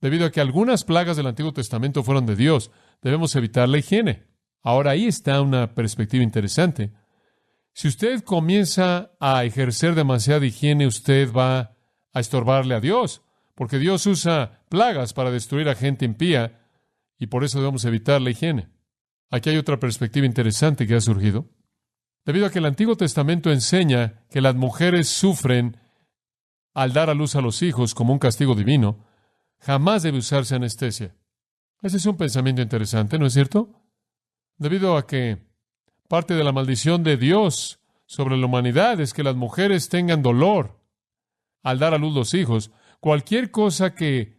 [SPEAKER 1] Debido a que algunas plagas del Antiguo Testamento fueron de Dios, debemos evitar la higiene. Ahora ahí está una perspectiva interesante. Si usted comienza a ejercer demasiada higiene, usted va a estorbarle a Dios, porque Dios usa plagas para destruir a gente impía, y por eso debemos evitar la higiene. Aquí hay otra perspectiva interesante que ha surgido. Debido a que el Antiguo Testamento enseña que las mujeres sufren al dar a luz a los hijos como un castigo divino, jamás debe usarse anestesia. Ese es un pensamiento interesante, ¿no es cierto? Debido a que parte de la maldición de Dios sobre la humanidad es que las mujeres tengan dolor al dar a luz los hijos, cualquier cosa que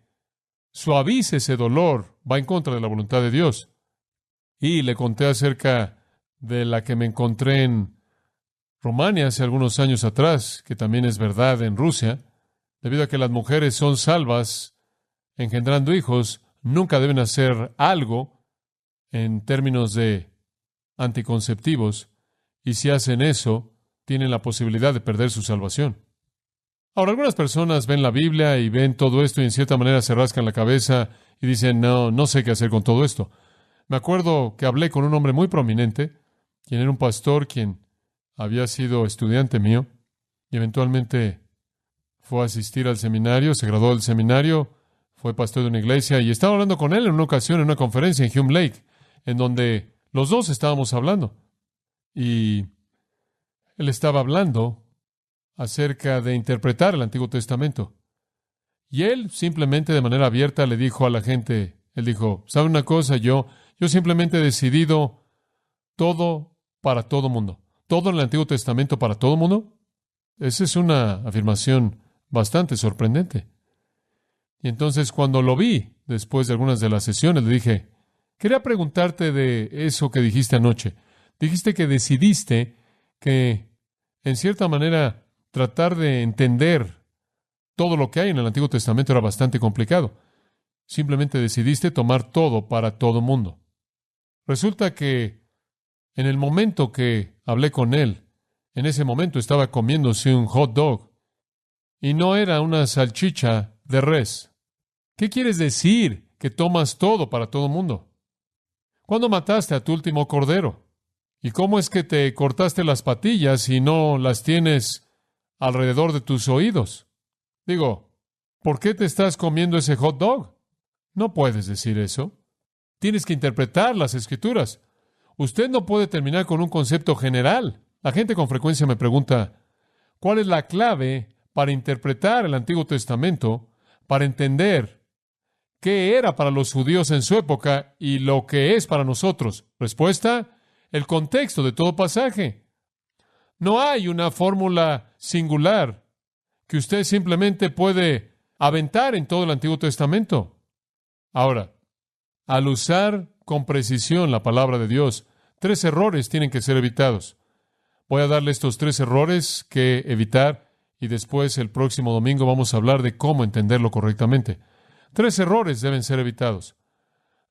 [SPEAKER 1] suavice ese dolor va en contra de la voluntad de Dios. Y le conté acerca de la que me encontré en Rumania hace algunos años atrás, que también es verdad en Rusia. Debido a que las mujeres son salvas engendrando hijos, nunca deben hacer algo en términos de anticonceptivos, y si hacen eso, tienen la posibilidad de perder su salvación. Ahora, algunas personas ven la Biblia y ven todo esto y en cierta manera se rascan la cabeza y dicen, no sé qué hacer con todo esto. Me acuerdo que hablé con un hombre muy prominente, quien era un pastor, quien había sido estudiante mío, y eventualmente fue a asistir al seminario, se graduó del seminario, fue pastor de una iglesia, y estaba hablando con él en una ocasión en una conferencia en Hume Lake, en donde los dos estábamos hablando. Y él estaba hablando acerca de interpretar el Antiguo Testamento. Y él simplemente de manera abierta le dijo a la gente, él dijo, ¿sabe una cosa? Yo simplemente he decidido todo para todo mundo. Todo en el Antiguo Testamento para todo mundo. Esa es una afirmación bastante sorprendente. Y entonces cuando lo vi, después de algunas de las sesiones, le dije, quería preguntarte de eso que dijiste anoche. Dijiste que decidiste que, en cierta manera, tratar de entender todo lo que hay en el Antiguo Testamento era bastante complicado. Simplemente decidiste tomar todo para todo mundo. Resulta que en el momento que hablé con él, en ese momento estaba comiéndose un hot dog y no era una salchicha de res. ¿Qué quieres decir que tomas todo para todo mundo? ¿Cuándo mataste a tu último cordero? ¿Y cómo es que te cortaste las patillas y no las tienes alrededor de tus oídos? Digo, ¿por qué te estás comiendo ese hot dog? No puedes decir eso. Tienes que interpretar las Escrituras. Usted no puede terminar con un concepto general. La gente con frecuencia me pregunta, ¿cuál es la clave para interpretar el Antiguo Testamento, para entender qué era para los judíos en su época y lo que es para nosotros? Respuesta, el contexto de todo pasaje. No hay una fórmula singular que usted simplemente puede aventar en todo el Antiguo Testamento. Ahora, al usar con precisión la palabra de Dios, 3 errores tienen que ser evitados. Voy a darle estos 3 errores que evitar y después el próximo domingo vamos a hablar de cómo entenderlo correctamente. 3 errores deben ser evitados.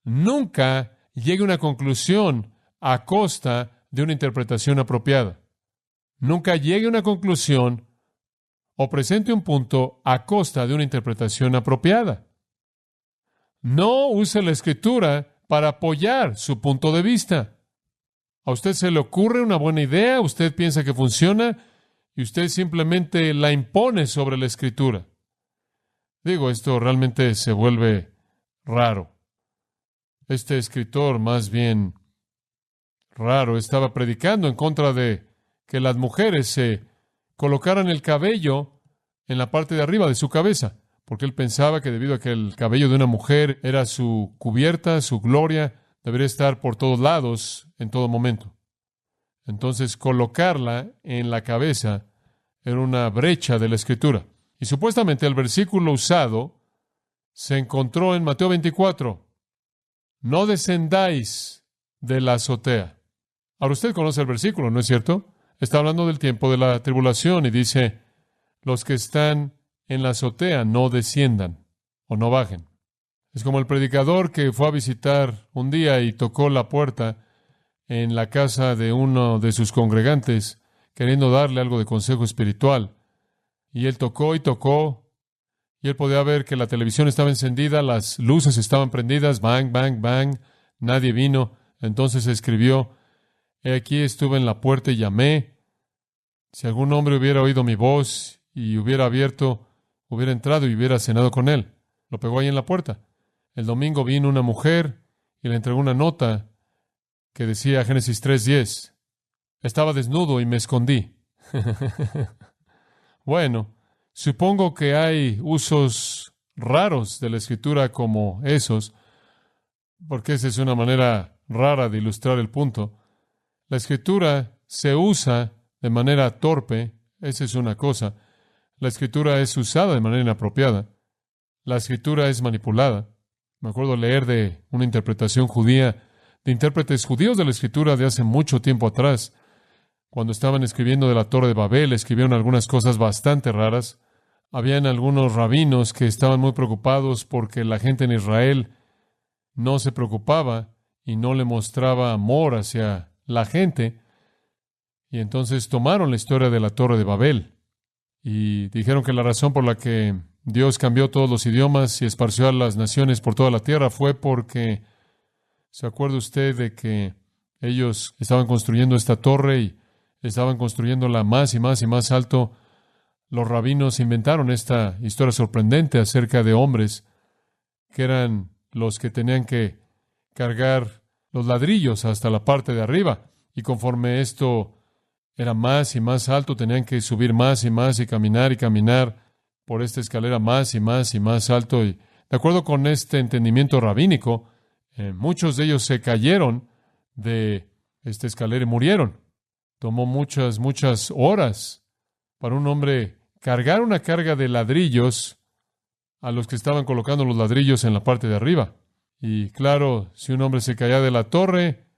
[SPEAKER 1] Nunca llegue a una conclusión a costa de una interpretación apropiada. Nunca llegue a una conclusión o presente un punto a costa de una interpretación apropiada. No use la Escritura para apoyar su punto de vista. A usted se le ocurre una buena idea, usted piensa que funciona y usted simplemente la impone sobre la Escritura. Digo, esto realmente se vuelve raro. Este escritor, más bien raro, estaba predicando en contra de que las mujeres se colocaran el cabello en la parte de arriba de su cabeza, porque él pensaba que debido a que el cabello de una mujer era su cubierta, su gloria, debería estar por todos lados en todo momento. Entonces, colocarla en la cabeza era una brecha de la Escritura. Y supuestamente el versículo usado se encontró en Mateo 24. No descendáis de la azotea. Ahora usted conoce el versículo, ¿no es cierto? Está hablando del tiempo de la tribulación y dice, los que están en la azotea no desciendan o no bajen. Es como el predicador que fue a visitar un día y tocó la puerta en la casa de uno de sus congregantes, queriendo darle algo de consejo espiritual. Y él tocó y tocó, y él podía ver que la televisión estaba encendida, las luces estaban prendidas, bang, bang, bang, nadie vino. Entonces escribió, he aquí estuve en la puerta y llamé. Si algún hombre hubiera oído mi voz y hubiera abierto, hubiera entrado y hubiera cenado con él. Lo pegó ahí en la puerta. El domingo vino una mujer y le entregó una nota que decía Génesis 3:10. Estaba desnudo y me escondí. Bueno, supongo que hay usos raros de la Escritura como esos, porque esa es una manera rara de ilustrar el punto. La Escritura se usa de manera torpe, esa es una cosa. La Escritura es usada de manera inapropiada. La Escritura es manipulada. Me acuerdo leer de una interpretación judía, de intérpretes judíos de la Escritura de hace mucho tiempo atrás. Cuando estaban escribiendo de la Torre de Babel, escribieron algunas cosas bastante raras. Habían algunos rabinos que estaban muy preocupados porque la gente en Israel no se preocupaba y no le mostraba amor hacia la gente. Y entonces tomaron la historia de la Torre de Babel y dijeron que la razón por la que Dios cambió todos los idiomas y esparció a las naciones por toda la tierra fue porque, ¿se acuerda usted de que ellos estaban construyendo esta torre y estaban construyéndola más y más y más alto? Los rabinos inventaron esta historia sorprendente acerca de hombres que eran los que tenían que cargar los ladrillos hasta la parte de arriba. Y conforme esto era más y más alto, tenían que subir más y caminar por esta escalera más y más y más alto. Y de acuerdo con este entendimiento rabínico, muchos de ellos se cayeron de esta escalera y murieron. Tomó muchas horas para un hombre cargar una carga de ladrillos a los que estaban colocando los ladrillos en la parte de arriba. Y claro, si un hombre se caía de la torre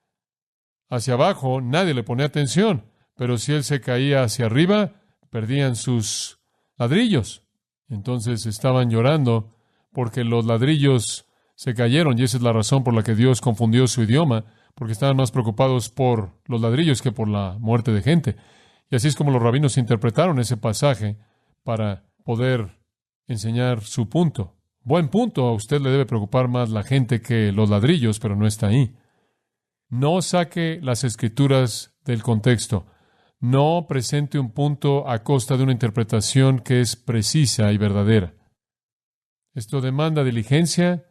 [SPEAKER 1] hacia abajo, nadie le ponía atención. Pero si él se caía hacia arriba, perdían sus ladrillos. Entonces estaban llorando porque los ladrillos se cayeron, y esa es la razón por la que Dios confundió su idioma, porque estaban más preocupados por los ladrillos que por la muerte de gente. Y así es como los rabinos interpretaron ese pasaje para poder enseñar su punto. Buen punto, a usted le debe preocupar más la gente que los ladrillos, pero no está ahí. No saque las Escrituras del contexto. No presente un punto a costa de una interpretación que es precisa y verdadera. Esto demanda diligencia,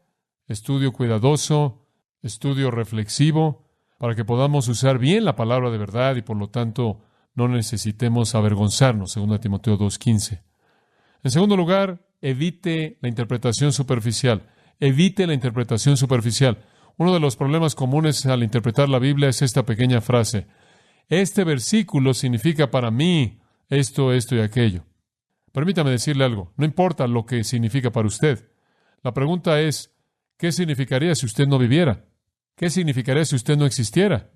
[SPEAKER 1] estudio cuidadoso, estudio reflexivo, para que podamos usar bien la palabra de verdad y por lo tanto no necesitemos avergonzarnos, 2 Timoteo 2:15. En segundo lugar, evite la interpretación superficial. Evite la interpretación superficial. Uno de los problemas comunes al interpretar la Biblia es esta pequeña frase: este versículo significa para mí esto y aquello. Permítame decirle algo. No importa lo que significa para usted. La pregunta es, ¿Qué significaría si usted no viviera? ¿Qué significaría si usted no existiera?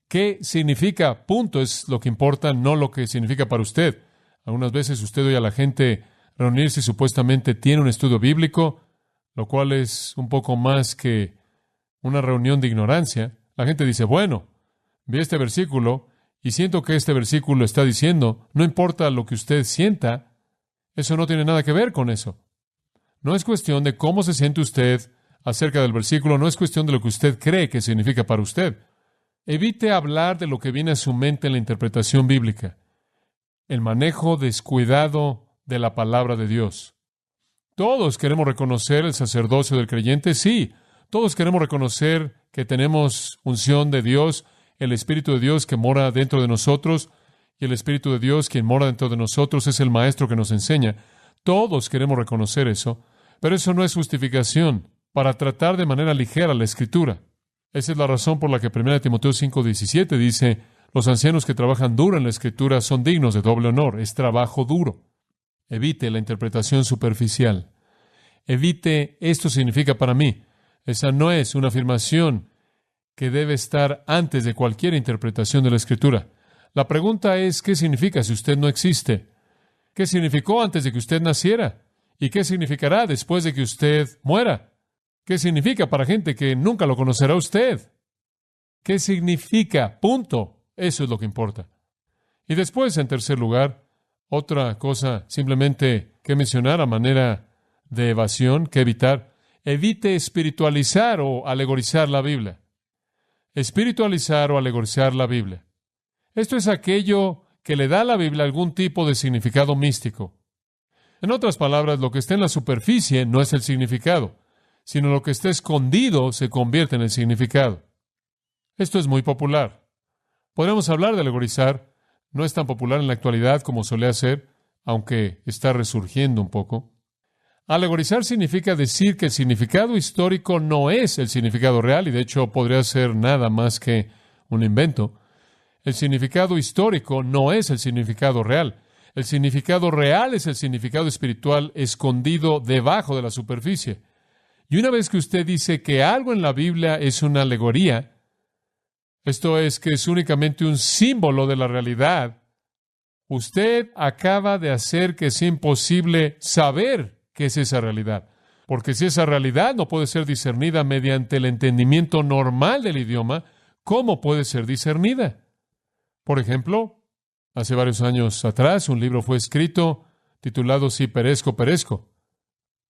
[SPEAKER 1] ¿Qué significa? Punto, es lo que importa, no lo que significa para usted. Algunas veces usted oye a la gente reunirse y supuestamente tiene un estudio bíblico, lo cual es un poco más que una reunión de ignorancia. La gente dice, bueno, vi este versículo y siento que este versículo está diciendo, no importa lo que usted sienta, eso no tiene nada que ver con eso. No es cuestión de cómo se siente usted acerca del versículo, no es cuestión de lo que usted cree que significa para usted. Evite hablar de lo que viene a su mente en la interpretación bíblica, el manejo descuidado de la palabra de Dios. Todos queremos reconocer el sacerdocio del creyente, sí. Todos queremos reconocer que tenemos unción de Dios, el Espíritu de Dios que mora dentro de nosotros, y el Espíritu de Dios quien mora dentro de nosotros es el Maestro que nos enseña. Todos queremos reconocer eso, pero eso no es justificación para tratar de manera ligera la Escritura. Esa es la razón por la que 1 Timoteo 5:17 dice, los ancianos que trabajan duro en la Escritura son dignos de doble honor. Es trabajo duro. Evite la interpretación superficial. Evite, esto significa para mí. Esa no es una afirmación que debe estar antes de cualquier interpretación de la Escritura. La pregunta es, ¿qué significa si usted no existe? ¿Qué significó antes de que usted naciera? ¿Y qué significará después de que usted muera? ¿Qué significa para gente que nunca lo conocerá usted? ¿Qué significa? Punto. Eso es lo que importa. Y después, en tercer lugar, otra cosa simplemente que mencionar a manera de evasión, que evitar. Evite espiritualizar o alegorizar la Biblia. Espiritualizar o alegorizar la Biblia. Esto es aquello que le da a la Biblia algún tipo de significado místico. En otras palabras, lo que está en la superficie no es el significado, sino lo que está escondido se convierte en el significado. Esto es muy popular. Podríamos hablar de alegorizar. No es tan popular en la actualidad como solía ser, aunque está resurgiendo un poco. Alegorizar significa decir que el significado histórico no es el significado real, y de hecho podría ser nada más que un invento. El significado histórico no es el significado real. El significado real es el significado espiritual escondido debajo de la superficie. Y una vez que usted dice que algo en la Biblia es una alegoría, esto es que es únicamente un símbolo de la realidad, usted acaba de hacer que sea imposible saber qué es esa realidad. Porque si esa realidad no puede ser discernida mediante el entendimiento normal del idioma, ¿cómo puede ser discernida? Por ejemplo, hace varios años atrás, un libro fue escrito titulado Si perezco, perezco.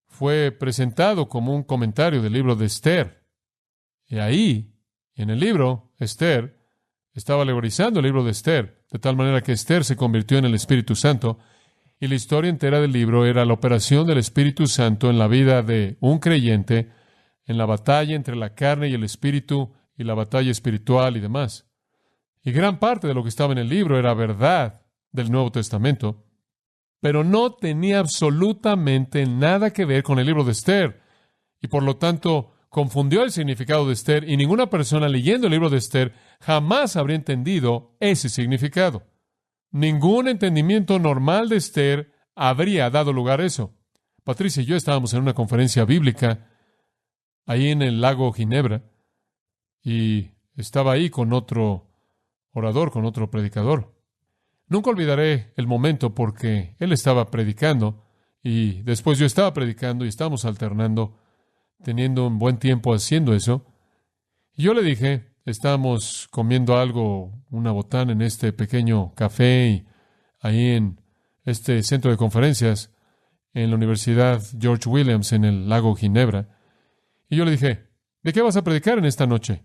[SPEAKER 1] Fue presentado como un comentario del libro de Esther. Y ahí, en el libro, Esther estaba alegorizando el libro de Esther, de tal manera que Esther se convirtió en el Espíritu Santo, y la historia entera del libro era la operación del Espíritu Santo en la vida de un creyente, en la batalla entre la carne y el Espíritu, y la batalla espiritual y demás. Y gran parte de lo que estaba en el libro era verdad del Nuevo Testamento, pero no tenía absolutamente nada que ver con el libro de Esther, y por lo tanto confundió el significado de Esther, y ninguna persona leyendo el libro de Esther jamás habría entendido ese significado. Ningún entendimiento normal de Esther habría dado lugar a eso. Patricia y yo estábamos en una conferencia bíblica ahí en el lago Ginebra, y estaba ahí con otro orador, con otro predicador. Nunca olvidaré el momento porque él estaba predicando y después yo estaba predicando y estábamos alternando, teniendo un buen tiempo haciendo eso. Y yo le dije, estábamos comiendo algo, una botana en este pequeño café y ahí en este centro de conferencias en la Universidad George Williams en el lago Ginebra. Y yo le dije, ¿de qué vas a predicar en esta noche?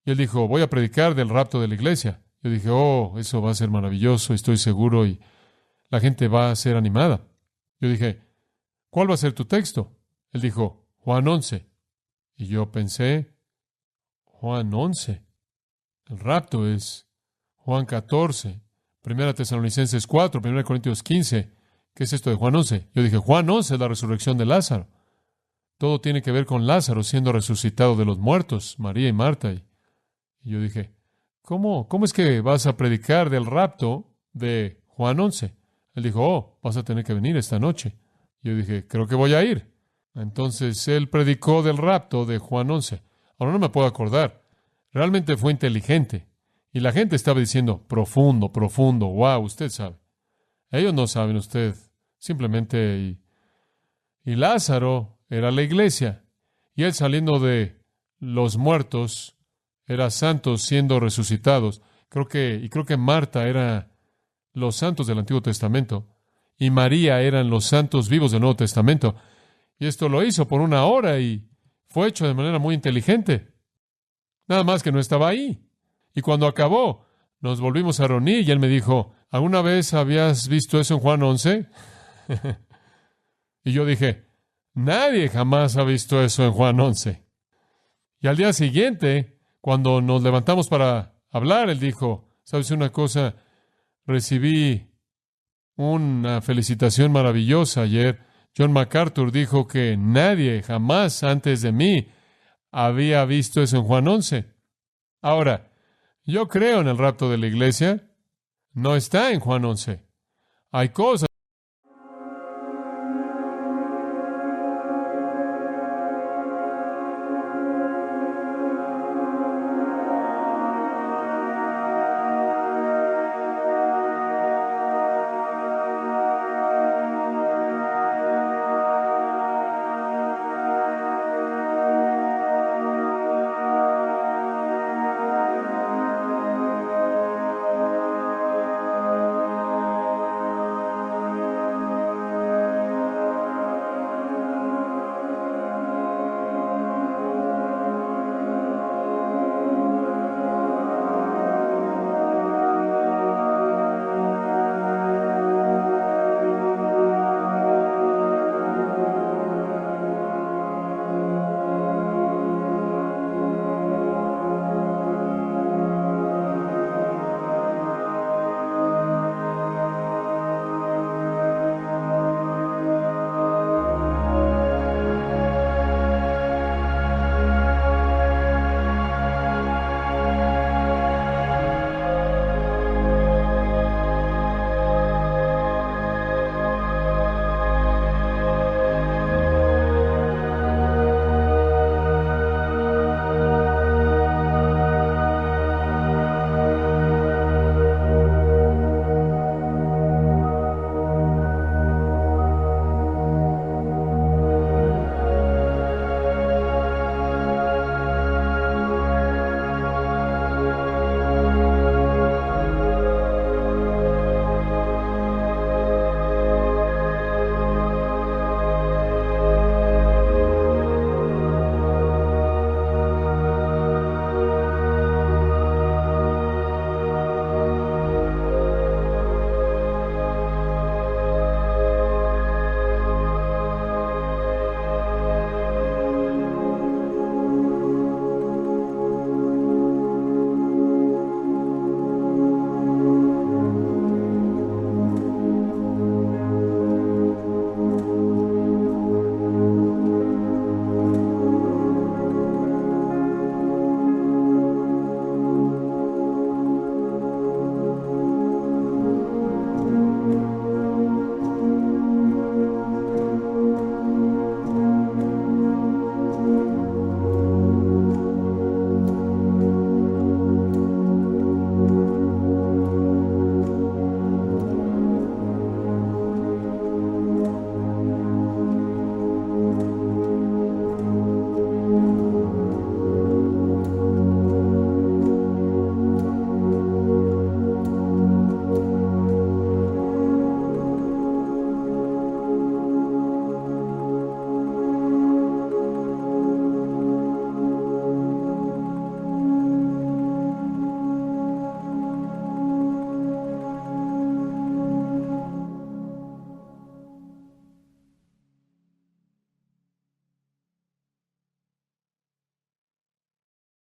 [SPEAKER 1] Y él dijo, voy a predicar del rapto de la iglesia. Yo dije, oh, eso va a ser maravilloso, estoy seguro, y la gente va a ser animada. Yo dije, ¿cuál va a ser tu texto? Él dijo, Juan 11. Y yo pensé, Juan 11. El rapto es Juan 14, 1 Tesalonicenses 4, 1 Corintios 15. ¿Qué es esto de Juan 11? Yo dije, Juan 11 es la resurrección de Lázaro. Todo tiene que ver con Lázaro siendo resucitado de los muertos, María y Marta. Y yo dije, ¿cómo es que vas a predicar del rapto de Juan 11? Él dijo, oh, vas a tener que venir esta noche. Yo dije, creo que voy a ir. Entonces él predicó del rapto de Juan 11. Ahora no me puedo acordar. Realmente fue inteligente. Y la gente estaba diciendo, profundo, profundo, wow, usted sabe. Ellos no saben, usted simplemente. Y Lázaro era la iglesia. Y él saliendo de los muertos era santos siendo resucitados. Creo que Marta era los santos del Antiguo Testamento. Y María eran los santos vivos del Nuevo Testamento. Y esto lo hizo por 1 hora y fue hecho de manera muy inteligente. Nada más que no estaba ahí. Y cuando acabó, nos volvimos a reunir y él me dijo, ¿alguna vez habías visto eso en Juan 11? Y yo dije, nadie jamás ha visto eso en Juan 11. Y al día siguiente, cuando nos levantamos para hablar, él dijo, ¿sabes una cosa? Recibí una felicitación maravillosa ayer. John MacArthur dijo que nadie jamás antes de mí había visto eso en Juan 11. Ahora, yo creo en el rapto de la iglesia. No está en Juan 11. Hay cosas